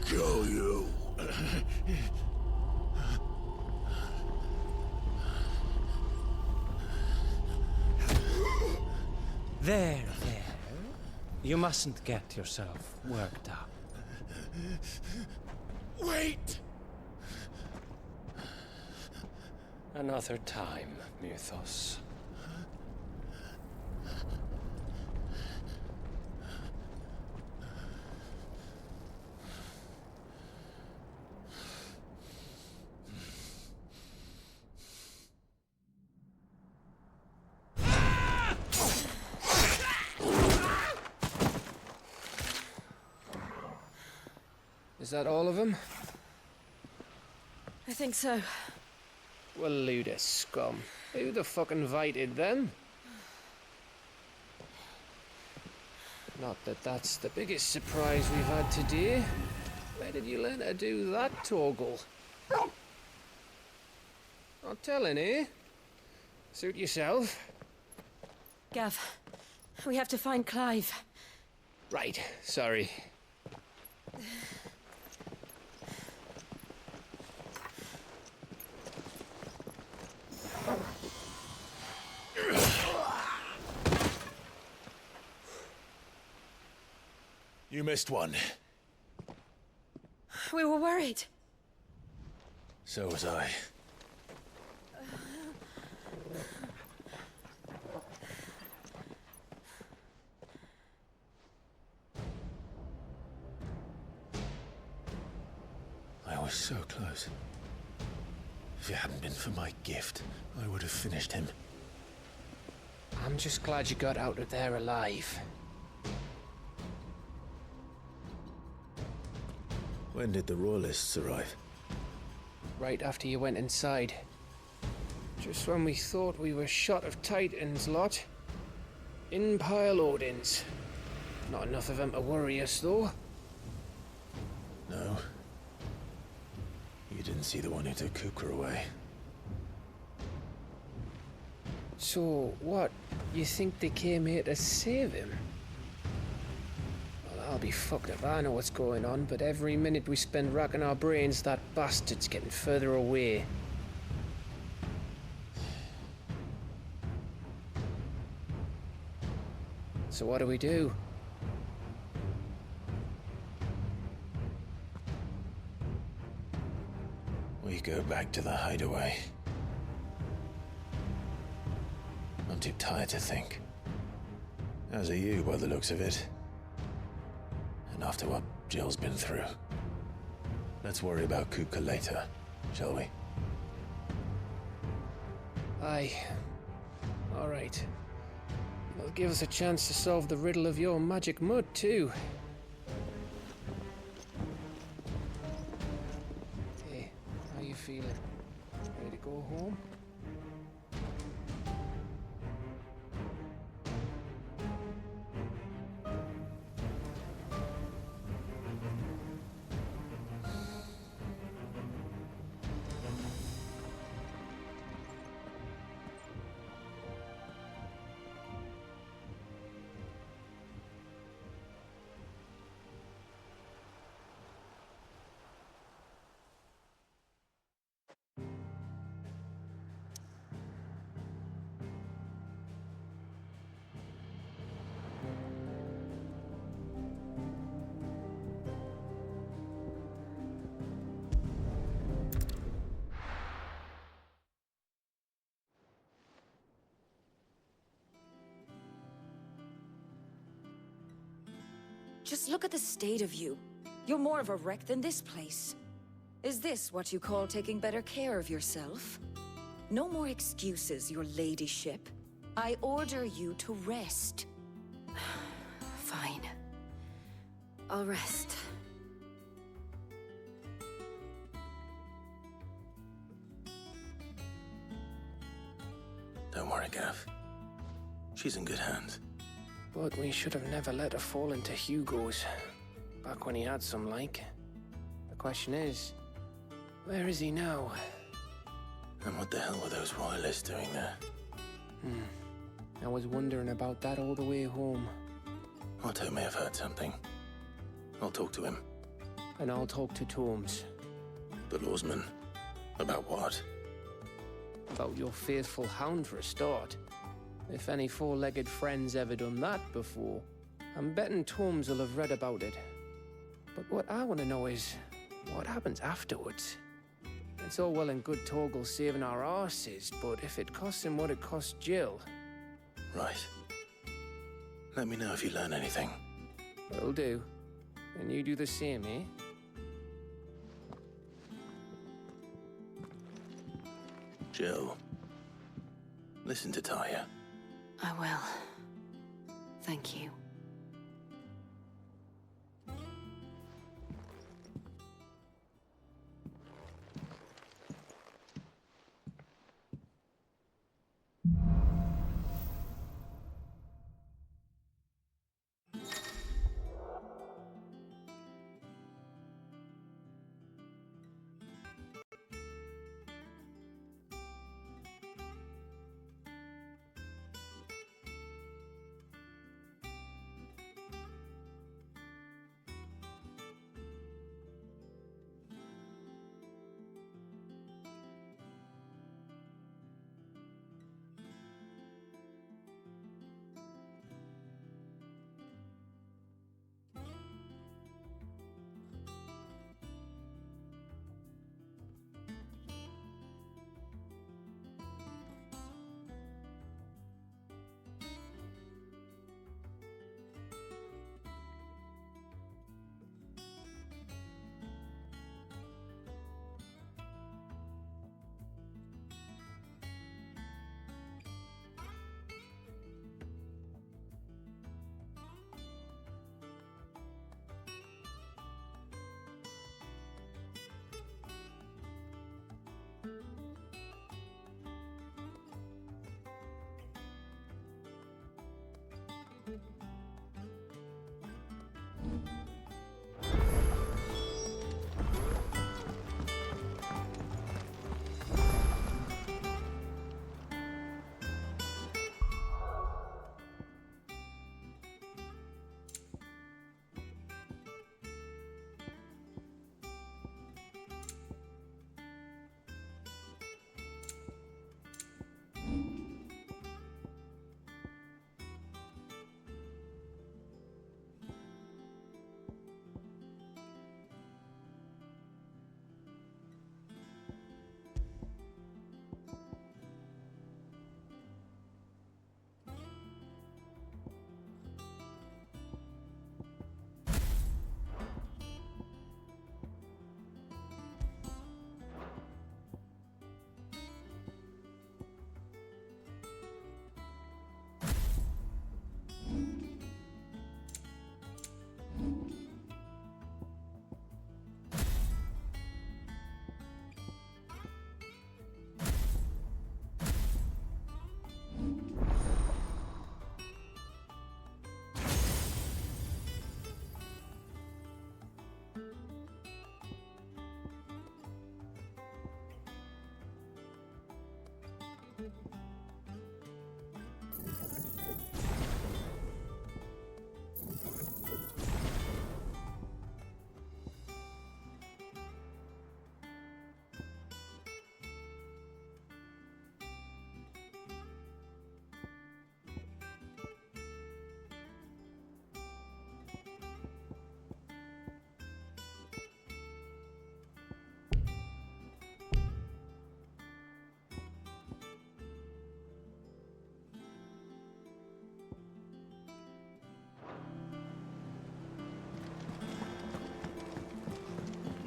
Kill you. There. You mustn't get yourself worked up. Wait! Another time, Mythos. Is that all of them? I think so. Well, load of scum. Who the fuck invited them? Not that that's the biggest surprise we've had today. Where did you learn to do that, Torgal? Not telling, eh? Suit yourself. Gav, we have to find Clive. Right, sorry. You missed one. We were worried. So was I. I was so close. If it hadn't been for my gift, I would have finished him. I'm just glad you got out of there alive. When did the Royalists arrive? Right after you went inside. Just when we thought we were shot of Titans, lot. In pile Odins. Not enough of them to worry us, though. No. You didn't see the one who took Kupka away. So, what? You think they came here to save him? Well, I'll be fucked if I know what's going on, but every minute we spend racking our brains, that bastard's getting further away. So what do we do? We go back to the hideaway. I'm too tired to think. As are you, by the looks of it. And after what Jill's been through. Let's worry about Kupka later, shall we? Aye. All right. It'll give us a chance to solve the riddle of your magic mud, too. Hey, how you feeling? Ready to go home? Just look at the state of you. You're more of a wreck than this place. Is this what you call taking better care of yourself? No more excuses, your ladyship. I order you to rest. Fine. I'll rest. Don't worry, Gav. She's in good hands. But we should have never let her fall into Hugo's. Back when he had some like. The question is, where is he now? And what the hell were those royalists doing there? I was wondering about that all the way home. Otto may have heard something. I'll talk to him. And I'll talk to Torms. The lawsman? About what? About your faithful hound for a start. If any four-legged friend's ever done that before, I'm betting Torms will have read about it. But what I want to know is, what happens afterwards? It's all well and good Torgal saving our arses, but if it costs him what it cost Jill... Right. Let me know if you learn anything. Will do. And you do the same, eh? Jill, listen to Taya. I will. Thank you.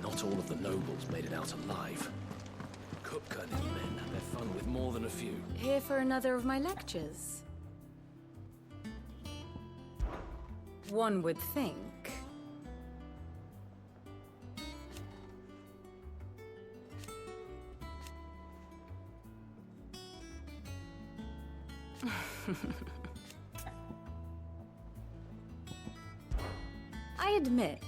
Not all of the nobles made it out alive. Kupka and his men had their fun with more than a few. Here for another of my lectures? One would think. I admit.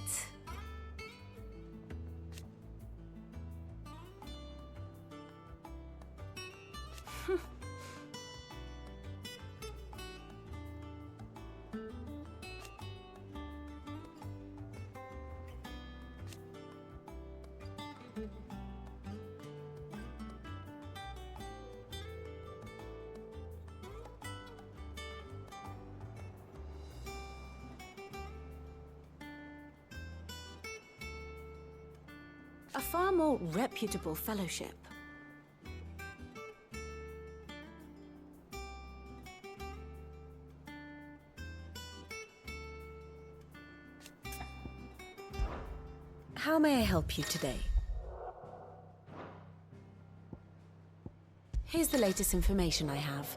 A far more reputable fellowship. How may I help you today? Here's the latest information I have.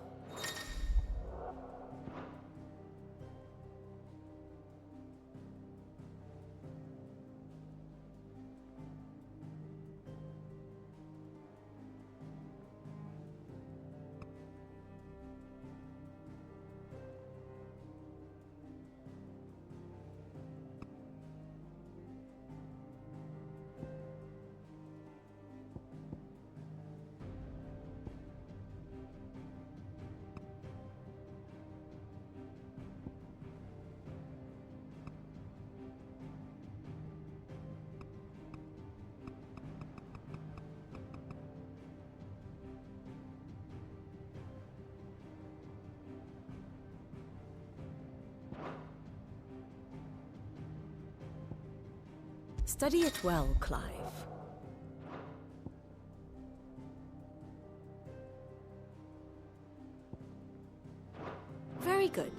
Study it well, Clive. Very good.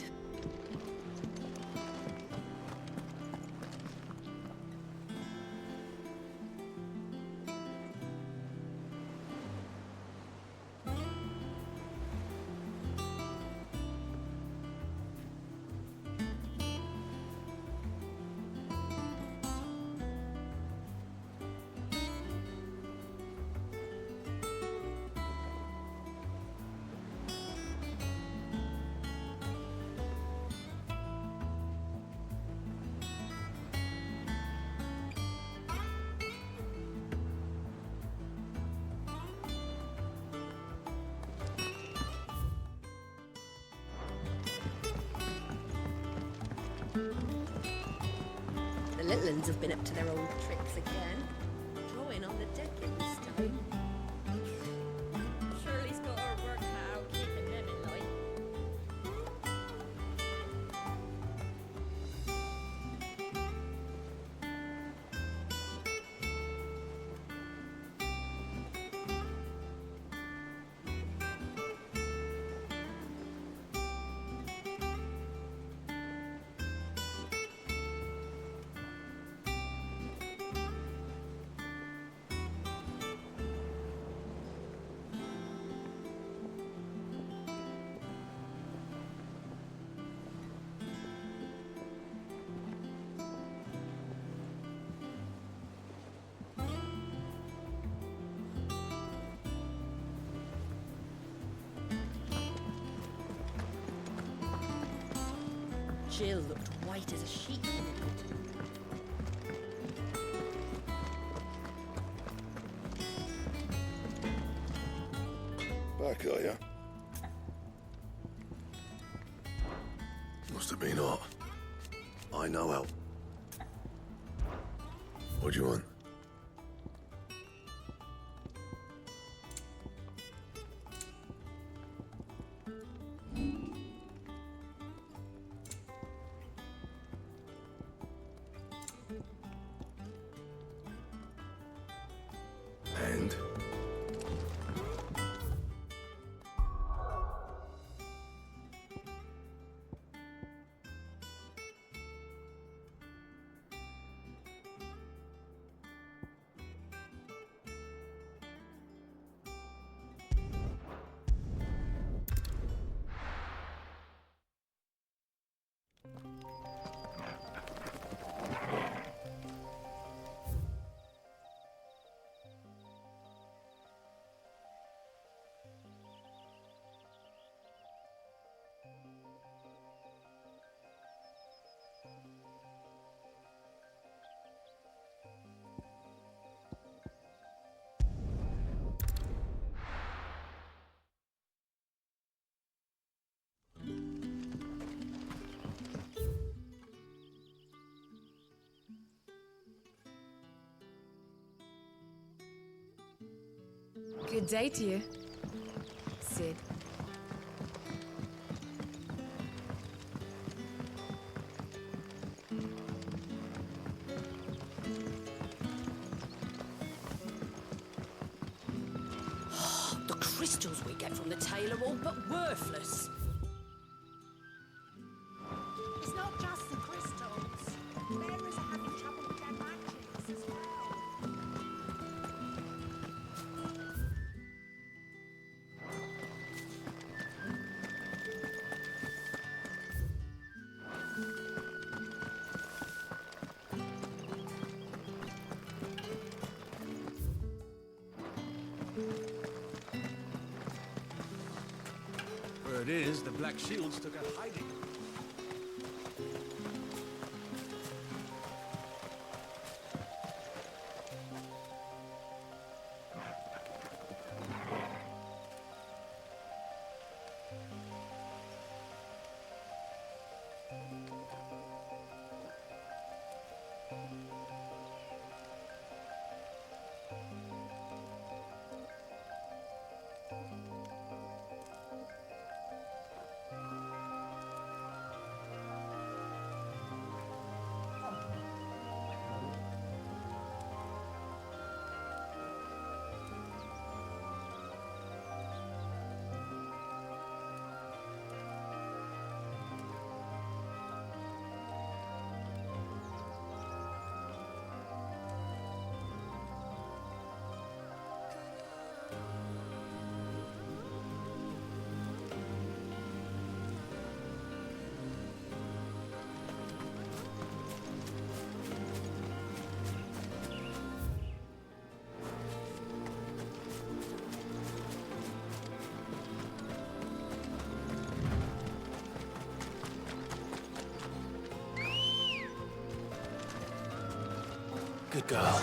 The little uns have been up to their old tricks again. Drawing on the decking stone. Shirley's got her work cut out keeping them in line. Jill looked white as a sheet. Back, are ya? Must have been hot. I know help. What do you want? And? Good day to you, Sid. The crystals we get from the tail are all but worthless. It's not just the crystals. Bearers are having trouble with their magics as well. Word is, the Black Shields took a hiding. Good girl.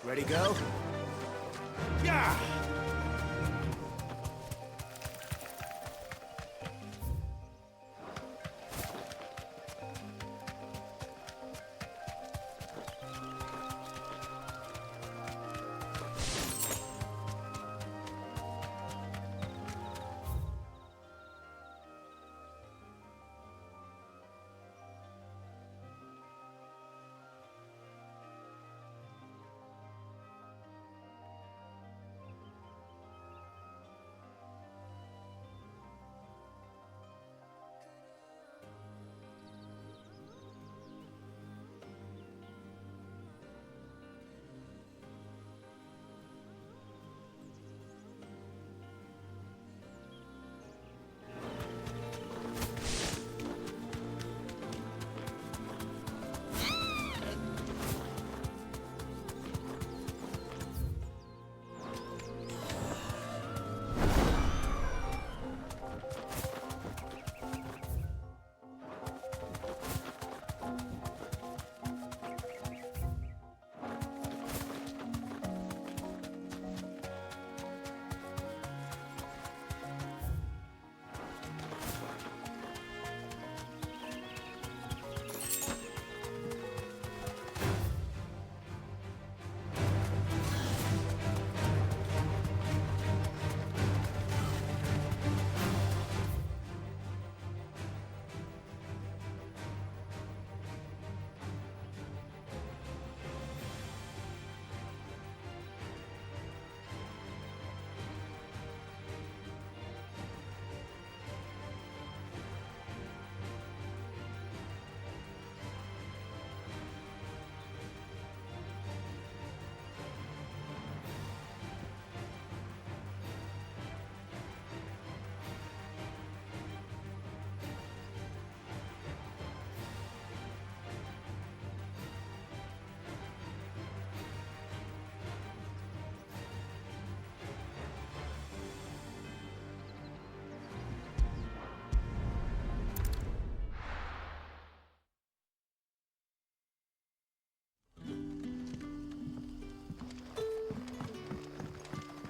Ready, go? Yeah!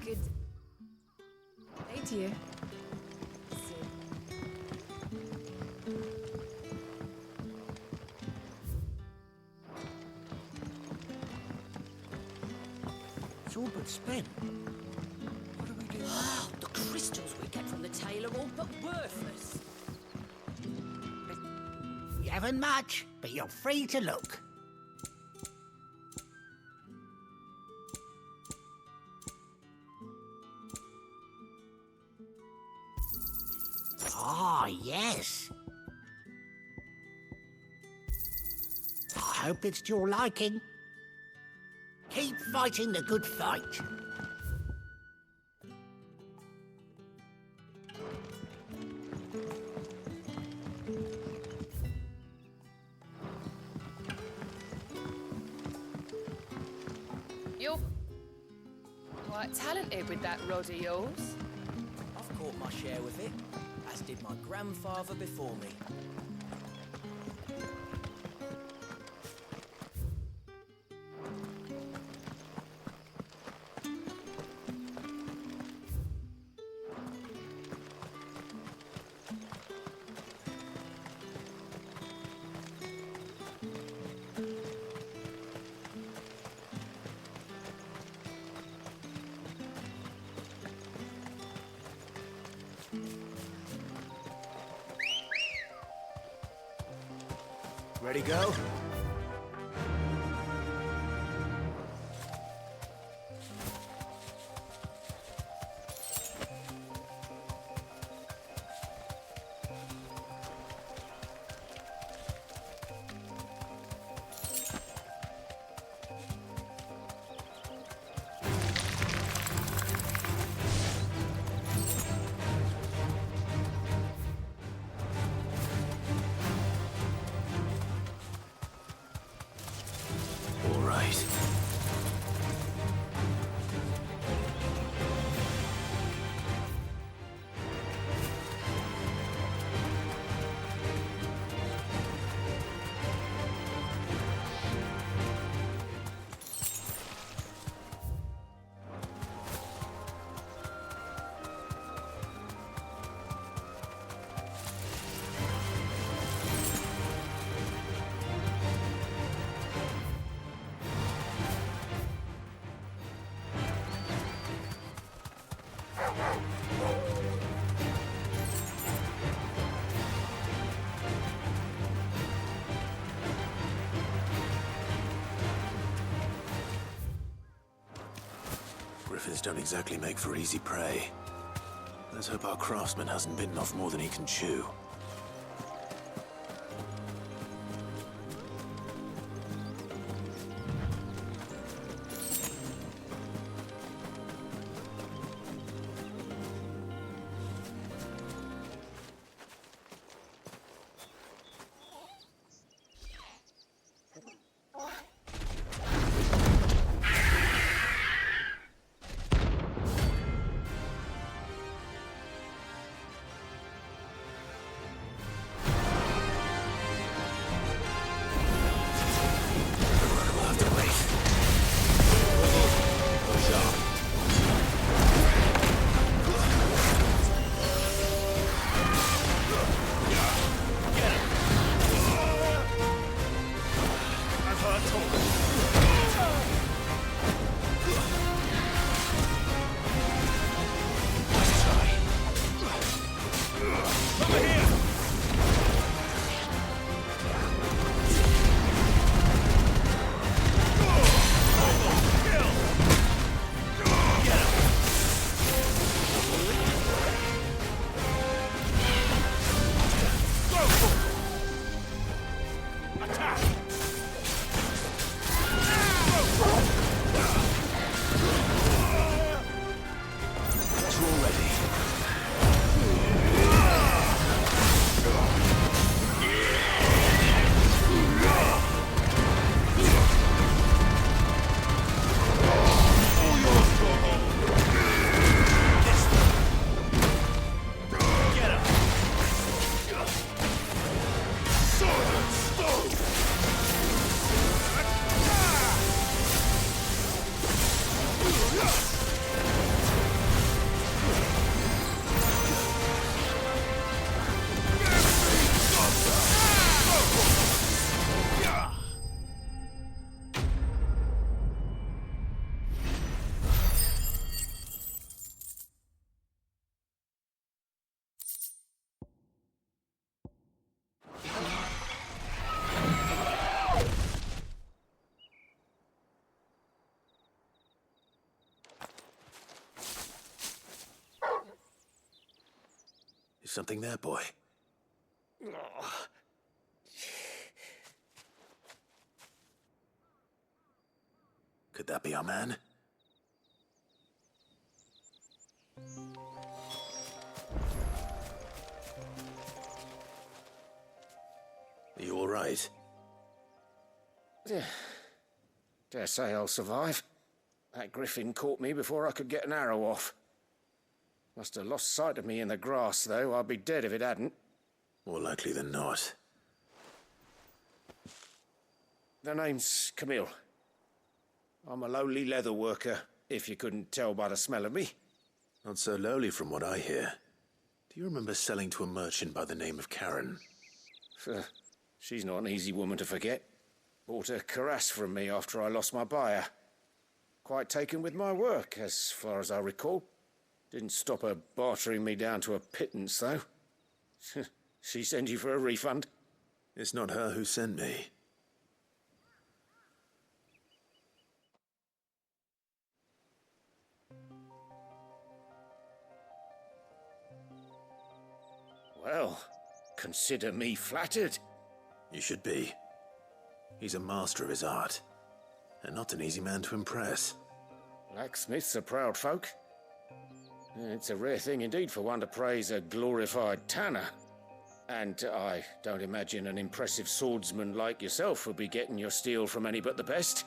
Good day to you. It's all but spent. What do we do now? The crystals we get from the tail are all but worthless. You haven't much, but you're free to look. Ah, yes. I hope it's to your liking. Keep fighting the good fight. You're quite talented with that rod of yours. I've caught my share with it, as did my grandfather before me. Ready, go? Smiths don't exactly make for easy prey. Let's hope our craftsman hasn't bitten off more than he can chew. Is something there, boy? Could that be our man? Are you all right? Dare say I'll survive. That griffin caught me before I could get an arrow off. Must have lost sight of me in the grass, though. I'd be dead if it hadn't. More likely than not. The name's Camille. I'm a lowly leather worker, if you couldn't tell by the smell of me. Not so lowly from what I hear. Do you remember selling to a merchant by the name of Karen? She's not an easy woman to forget. Bought a cuirass from me after I lost my buyer. Quite taken with my work, as far as I recall. Didn't stop her bartering me down to a pittance, though. She send you for a refund? It's not her who sent me. Well, consider me flattered. You should be. He's a master of his art, and not an easy man to impress. Blacksmiths are proud folk. It's a rare thing indeed for one to praise a glorified tanner. And I don't imagine an impressive swordsman like yourself will be getting your steel from any but the best.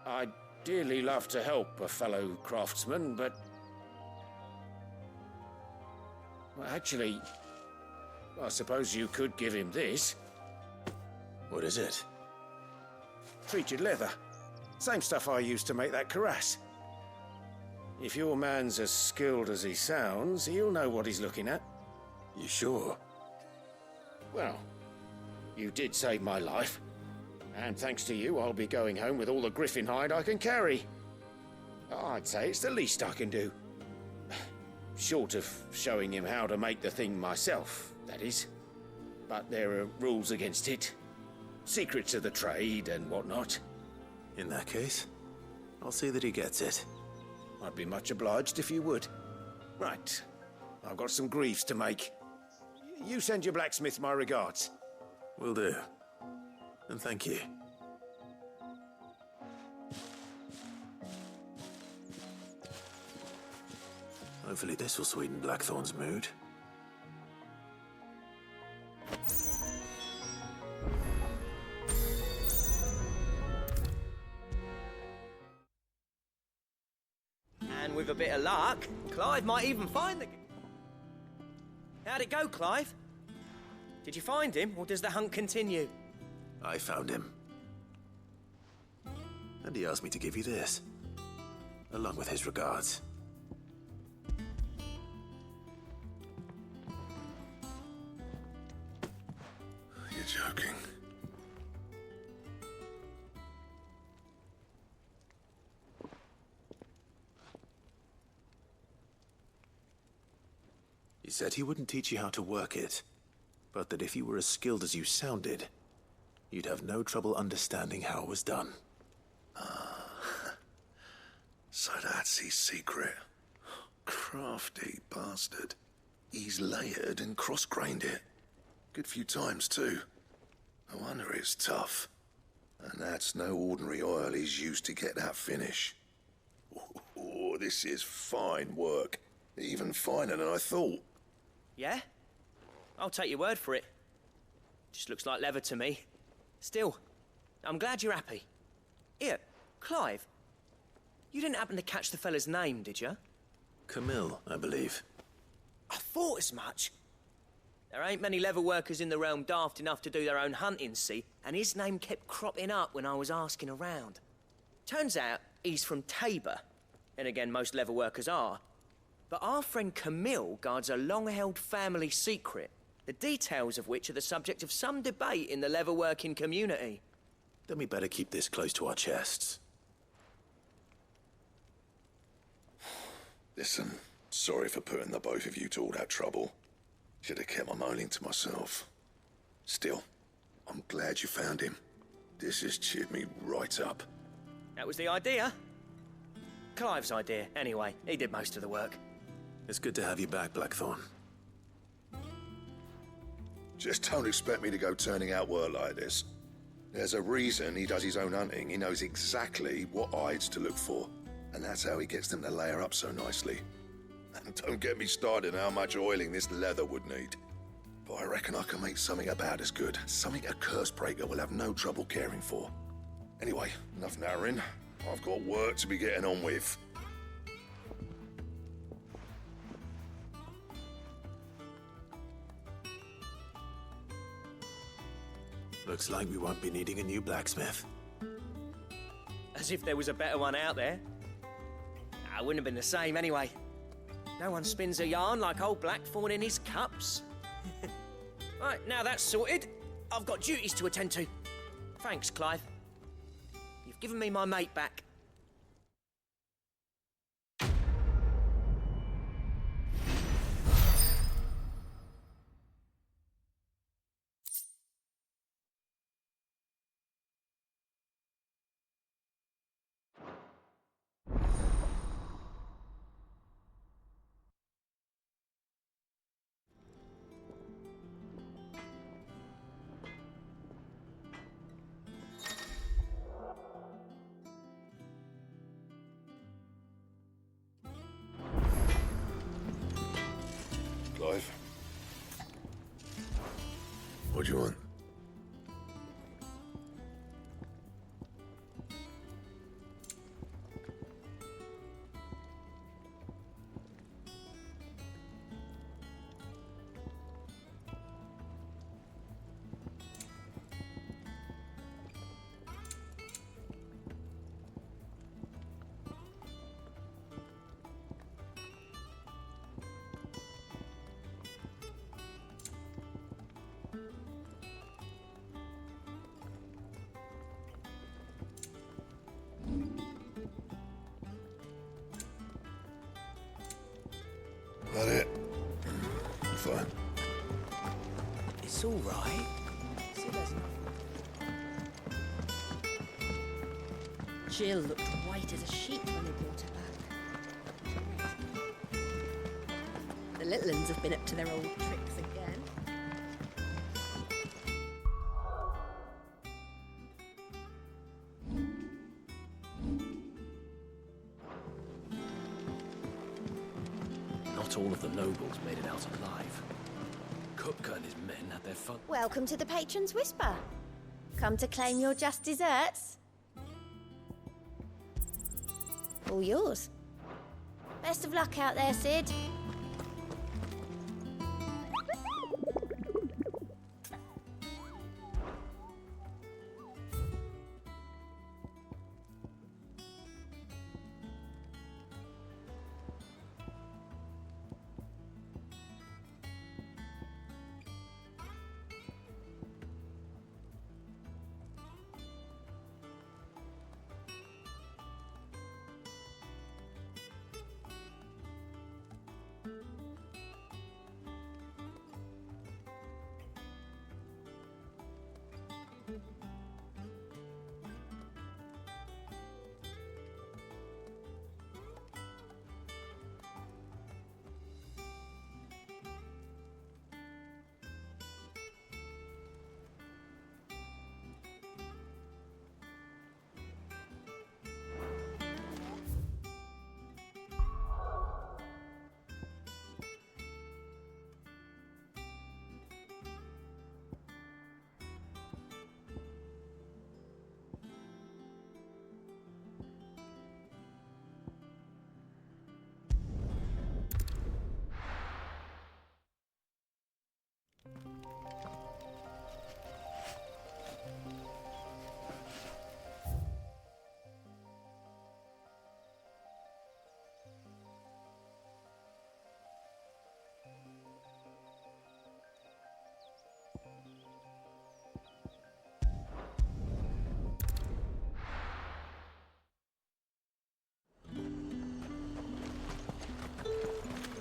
I'd dearly love to help a fellow craftsman, but... Well, actually, I suppose you could give him this. What is it? Treated leather. Same stuff I used to make that cuirass. If your man's as skilled as he sounds, he'll know what he's looking at. You sure? Well, you did save my life. And thanks to you, I'll be going home with all the griffin hide I can carry. I'd say it's the least I can do. Short of showing him how to make the thing myself, that is. But there are rules against it. Secrets of the trade and whatnot. In that case, I'll see that he gets it. I'd be much obliged if you would. Right. I've got some greaves to make. You send your blacksmith my regards. Will do. And thank you. Hopefully this will sweeten Blackthorn's mood. And with a bit of luck, Clive might even find the... How'd it go, Clive? Did you find him, or does the hunt continue? I found him. And he asked me to give you this, along with his regards. You're joking. He said he wouldn't teach you how to work it, but that if you were as skilled as you sounded, you'd have no trouble understanding how it was done. So that's his secret. Crafty bastard. He's layered and cross-grained it. Good few times, too. No wonder it's tough. And that's no ordinary oil he's used to get that finish. Oh, this is fine work. Even finer than I thought. Yeah? I'll take your word for it. Just looks like leather to me. Still, I'm glad you're happy. Here, Clive. You didn't happen to catch the fella's name, did you? Camille, I believe. I thought as much. There ain't many leather workers in the realm daft enough to do their own hunting, see? And his name kept cropping up when I was asking around. Turns out he's from Tabor. And again, most leather workers are. But our friend Camille guards a long-held family secret, the details of which are the subject of some debate in the leather-working community. Then we better keep this close to our chests. Listen, sorry for putting the both of you to all that trouble. Should have kept my moaning to myself. Still, I'm glad you found him. This has cheered me right up. That was the idea. Clive's idea, anyway. He did most of the work. It's good to have you back, Blackthorn. Just don't expect me to go turning out work like this. There's a reason he does his own hunting. He knows exactly what hides to look for. And that's how he gets them to layer up so nicely. And don't get me started on how much oiling this leather would need. But I reckon I can make something about as good. Something a Cursebreaker will have no trouble caring for. Anyway, enough narrowing. I've got work to be getting on with. Looks like we won't be needing a new blacksmith. As if there was a better one out there. It wouldn't have been the same anyway. No one spins a yarn like old Blackthorn in his cups. Right, now that's sorted, I've got duties to attend to. Thanks, Clive. You've given me my mate back. Clive? What do you want? That it? Fine. It's all right. Jill looked white as a sheet when they brought her back. The little uns have been up to their old tricks again. Not all of the nobles made it out alive. Kupka and his men had their fun. Welcome to the Patron's Whisper. Come to claim your just desserts? All yours. Best of luck out there, Sid.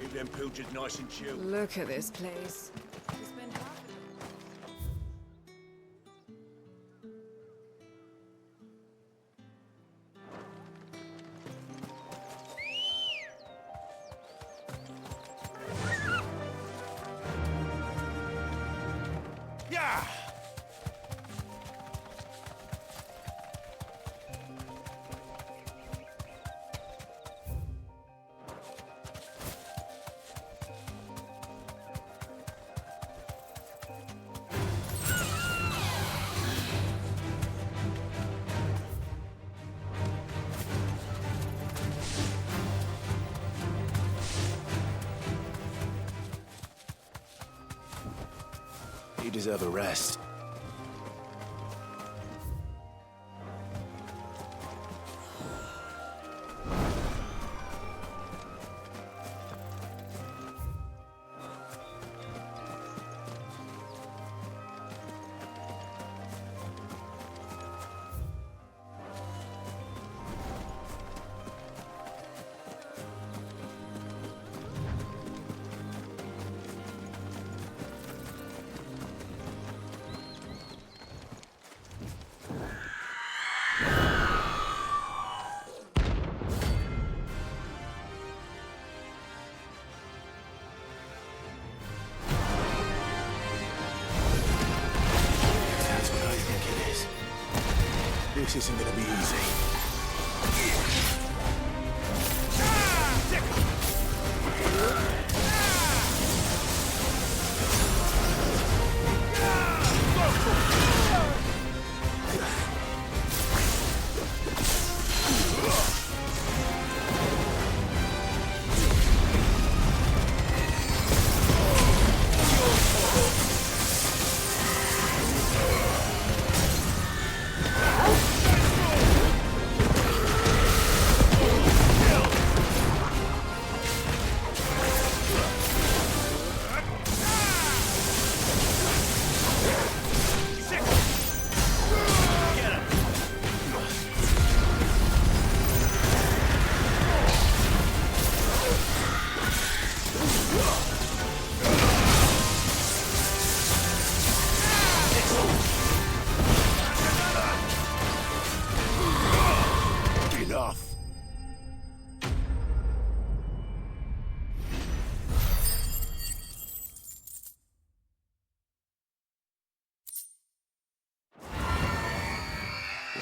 Keep them pilchers nice and chill. Look at this place. Yeah! You deserve a rest. This isn't gonna be easy.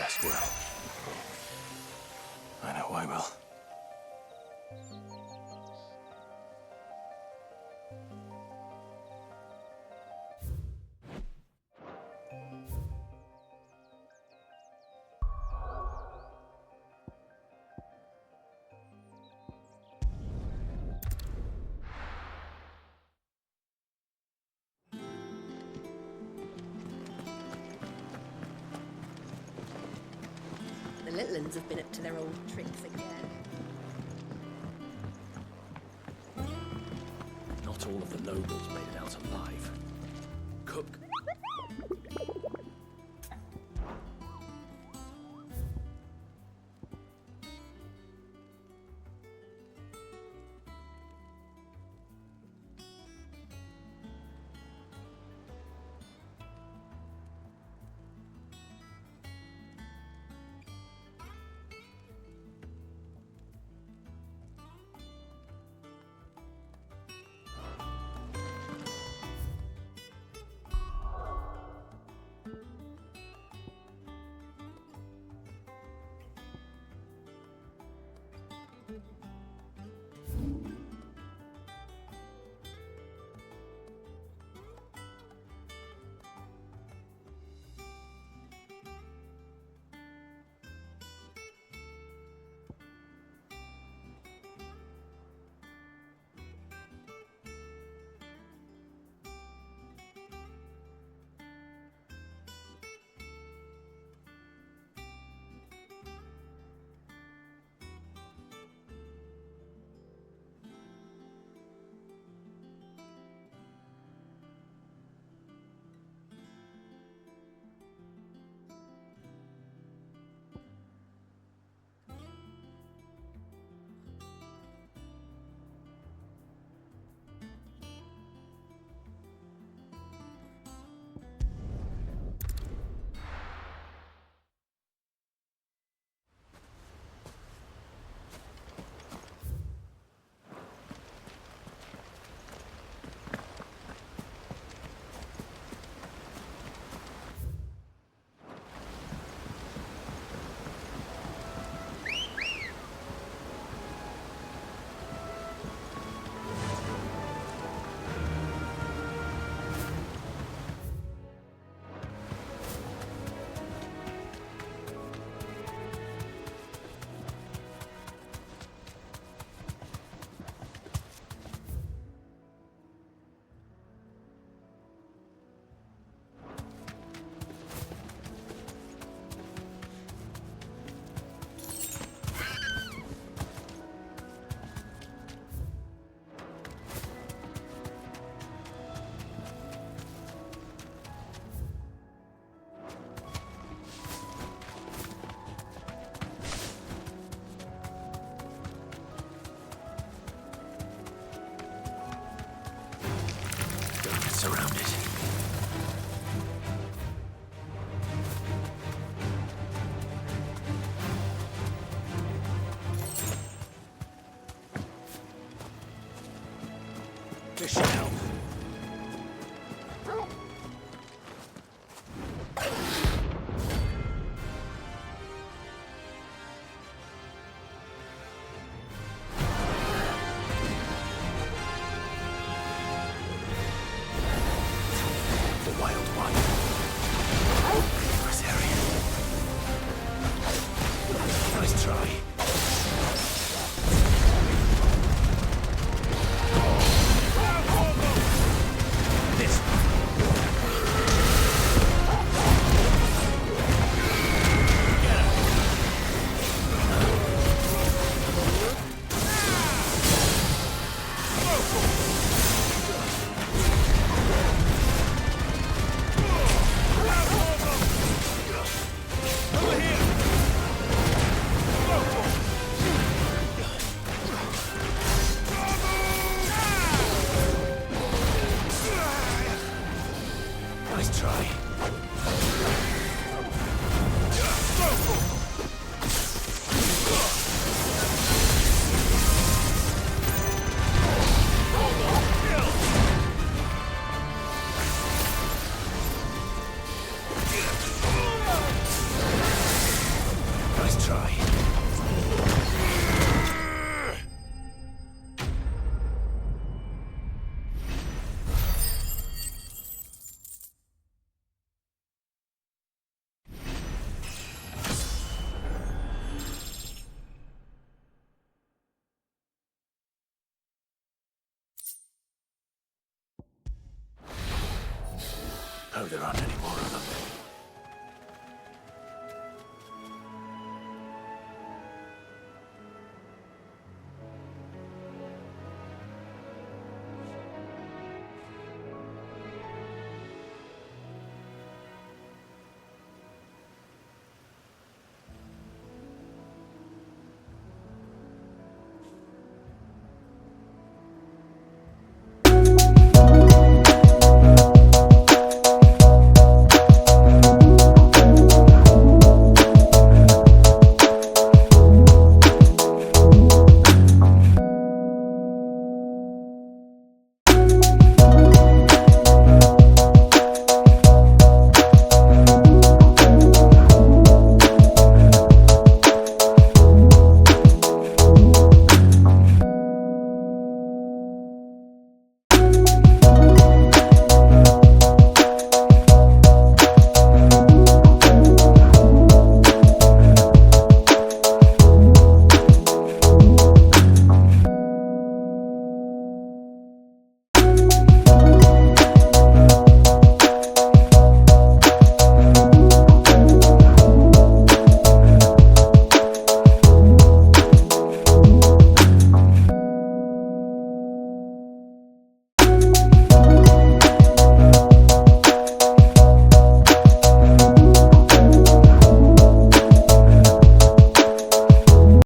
rest well. I know I will. The little uns have been up to their old tricks again. Not all of the nobles made it out alive. Cook. Surrounded. This should help. Try. Let's try. Oh, they're underneath.